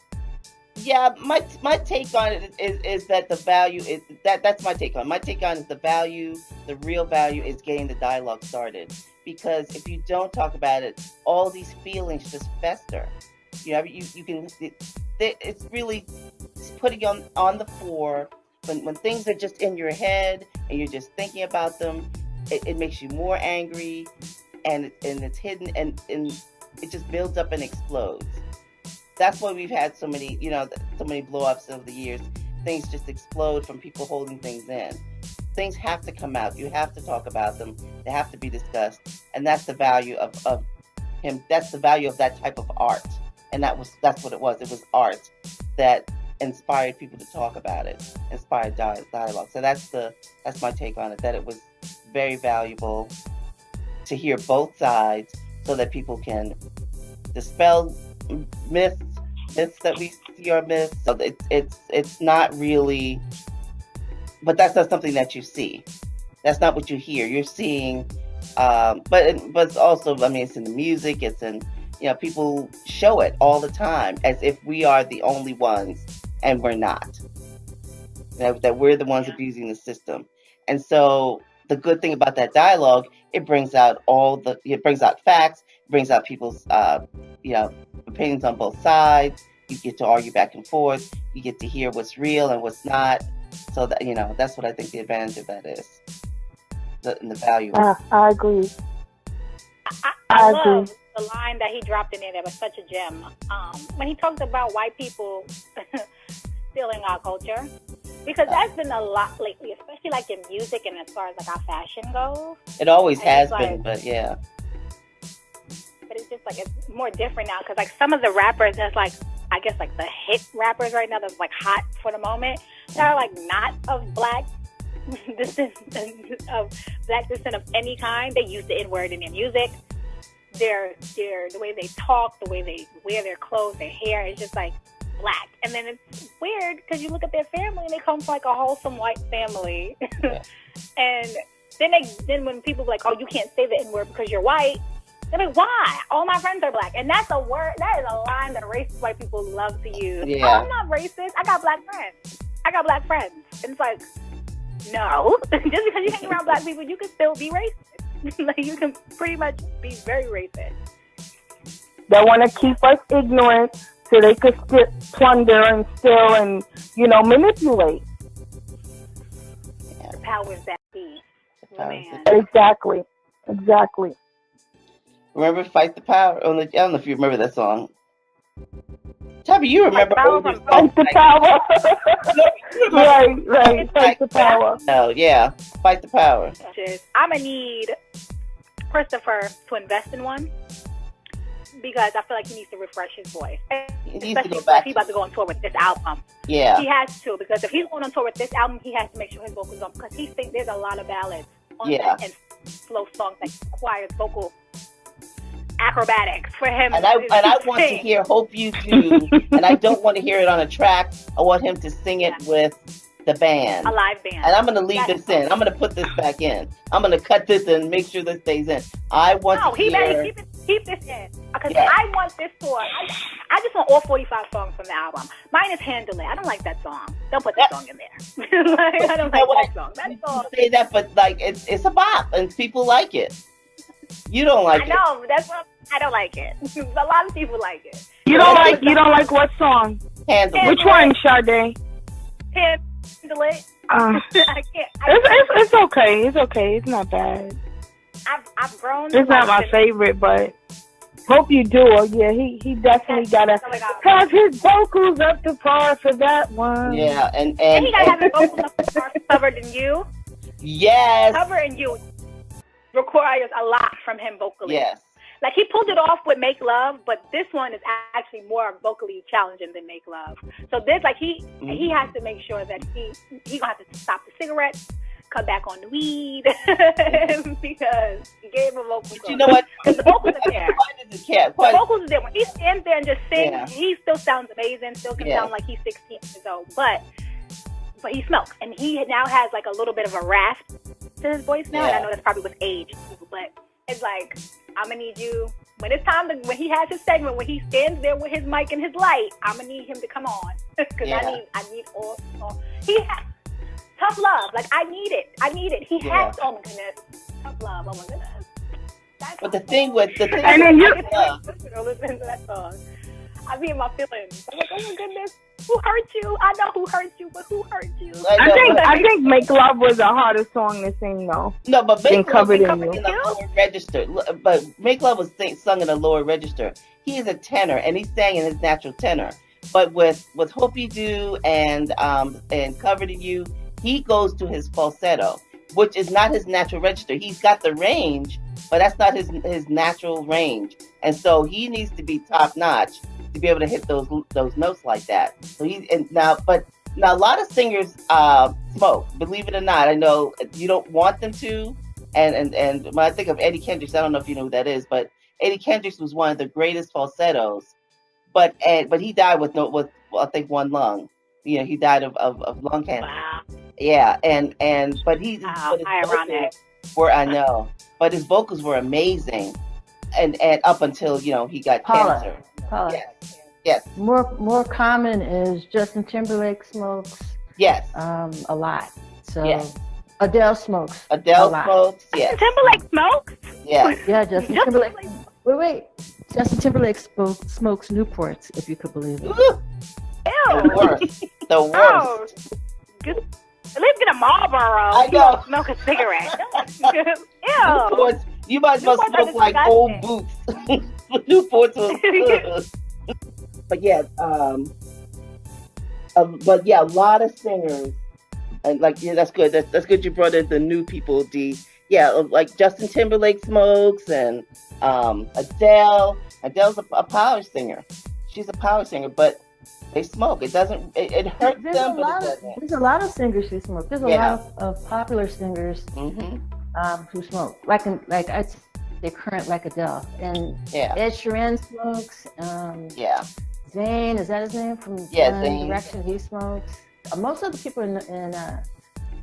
Yeah, my take on it is that the value is that's my take on it. My take on it is the value, the real value is getting the dialogue started. Because if you don't talk about it, all these feelings just fester. You know, you can. It's really putting on the fore when things are just in your head and you're just thinking about them. It makes you more angry, and it's hidden, and it just builds up and explodes. That's why we've had so many blow-ups over the years. Things just explode from people holding things in. Things have to come out. You have to talk about them. They have to be discussed, and that's the value of him. That's the value of that type of art. And that's what it was. It was art that inspired people to talk about it, inspired dialogue. So that's my take on it. That it was very valuable to hear both sides, so that people can dispel myths that we see are myths. So it's not really, but that's not something that you see. That's not what you hear. You're seeing, but it's also, I mean, it's in the music. It's in, you know, people show it all the time as if we are the only ones, and we're not. That we're the ones abusing the system. And so the good thing about that dialogue, it brings out facts, it brings out people's opinions on both sides. You get to argue back and forth. You get to hear what's real and what's not. So that, you know, that's what I think the advantage of that is, and the value. I agree. I love the line that he dropped in there that was such a gem. When he talked about white people stealing our culture, because that's been a lot lately, especially like in music and as far as like our fashion goes. It always has been, but yeah. But it's just like it's more different now, because like some of the rappers that's like, I guess like the hit rappers right now that's like hot for the moment, that are like not of black descent of any kind. They use the N-word in their music. Their the way they talk, the way they wear their clothes, their hair is just like black. And then it's weird because you look at their family and they come from like a wholesome white family. Yeah. And then when people are like, oh, you can't say the N-word because you're white, they're like, why? All my friends are black. And that's a word, that is a line that racist white people love to use. Yeah. Oh, I'm not racist. I got black friends. And it's like, no. Just because you hang around black people, you can still be racist. Like, you can pretty much be very racist. They want to keep us ignorant so they could plunder and steal and, manipulate. The powers that be. Man. Exactly. Remember Fight the Power? I don't know if you remember that song. Tabby, you remember Fight the Power. Right. Fight the Power. Oh, yeah. Fight the Power. I'm going to need Christopher to invest in one, because I feel like he needs to refresh his voice. He needs to go back. He's about to go on tour with this album. Yeah. He has to, because if he's going on tour with this album, he has to make sure his vocals on, because he thinks there's a lot of ballads on that, and slow songs that requires vocal acrobatics for him. And I want to hear "Hope You Do," and I don't want to hear it on a track. I want him to sing it with the band, a live band. And I'm going to leave this in. I'm going to put this back in. I'm going to cut this and make sure this stays in. I want to hear. Better keep this in because I want this tour. I just want all 45 songs from the album. Mine is "Handle It." I don't like that song. Don't put that song in there. I don't like that song. That song. Say that, but like it's a bop and people like it. You don't like it. I know. That's what I don't like it. A lot of people like it. You don't like what song? Handle It. Which one, Sade? Handle It. I can't. It's okay. It's okay. It's not bad. I've grown. It's not my favorite, but Hope You Do. Oh, yeah, he definitely gotta have his vocals up to par for that one. Yeah, and he gotta have his vocals up to par for Covered in You. Yes. Covered in You requires a lot from him vocally. Yes. Like he pulled it off with Make Love, but this one is actually more vocally challenging than Make Love. So this, like he has to make sure that he gonna have to stop the cigarettes, cut back on the weed, because he gave him vocals. But you know what? Because the vocals are there. The vocals are there. When he stands there and just sings, he still sounds amazing. Still can sound like he's 16 years old, but he smokes, and he now has like a little bit of a rasp to his voice now. And I know that's probably with age, but it's like, I'm gonna need you when it's time when he has his segment, when he stands there with his mic and his light. I'm gonna need him to come on because I need all. He has Tough Love. Like I need it. He has. Oh my goodness, Tough Love. Oh my goodness. But the thing with and then you listen to that song. I be in my feelings. I'm like, oh my goodness, who hurt you? I know who hurt you, but who hurt you? I think Make Love was a harder song to sing though. No, but Make Love was in a lower register. But Make Love was sung in a lower register. He is a tenor, and he sang in his natural tenor. But with Hope You Do and Covered in You, he goes to his falsetto, which is not his natural register. He's got the range, but that's not his natural range, and so he needs to be top notch to be able to hit those notes like that. So now a lot of singers smoke. Believe it or not, I know you don't want them to. And when I think of Eddie Kendricks, I don't know if you know who that is, but Eddie Kendricks was one of the greatest falsettos. But he died with I think one lung. You know, he died of lung cancer. Wow. Yeah, but his ironic. I know, but his vocals were amazing, and up until he got cancer. Paula. Yes. More common is Justin Timberlake smokes. Yes. A lot. So yes. Adele smokes. Adele smokes. Yes. Justin Timberlake smokes. Yes. Yeah, Justin Timberlake. Wait. Justin Timberlake smokes Newports, if you could believe it. Ew. The worst. Oh, at least get a Marlboro. I know. Smoke a cigarette. Ew. Newports, you might as well smoke like old boots. Newports was But yeah, a lot of singers, and that's good. That's good. You brought in the new people, D. Yeah, like Justin Timberlake smokes, and Adele. Adele's a power singer. She's a power singer, but they smoke. It doesn't. It hurts them, but it doesn't. There's a lot of singers who smoke. There's a lot of popular singers who smoke. I'd say current like Adele, and Ed Sheeran smokes. Zayn, is that his name from One Direction? He smokes. Most of the people in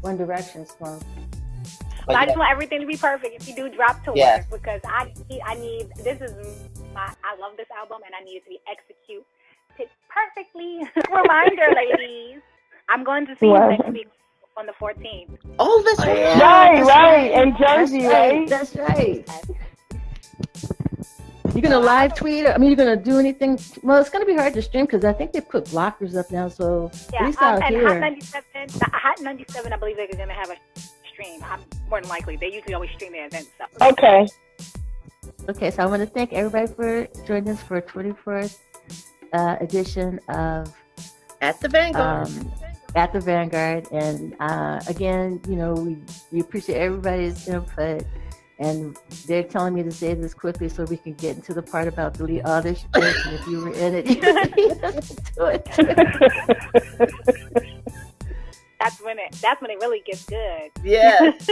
One Direction smoke. But I just want everything to be perfect if you do drop tours because I need I love this album and I need it to be executed perfectly. Reminder, ladies, I'm going to see you next week on the 14th. Oh, that's right. Right, in Jersey, right? That's right. You're going to live tweet? You're going to do anything? Well, it's going to be hard to stream because I think they put blockers up now. So at least out and here. Hot 97, I believe they're going to have a stream. More than likely. They usually always stream their events. So. Okay, so I want to thank everybody for joining us for 24th edition of At the Vanguard. At the Vanguard. And again, we appreciate everybody's input. And they're telling me to say this quickly so we can get into the part about delete all this shit. And if you were in it, you need us to do it. That's when it really gets good. Yes.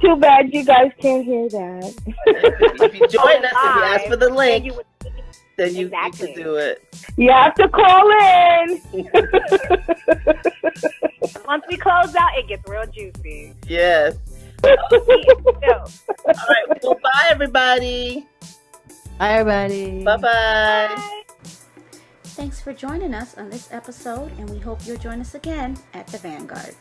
Too bad you guys can't hear that. If you join us, if you ask for the Then link, you would- then you Exactly. can do it. You have to call in. Once we close out, it gets real juicy. Yes. So, All right. Well, bye, everybody. Bye, everybody. Bye-bye. bye. Thanks for joining us on this episode, and we hope you'll join us again at the Vanguard.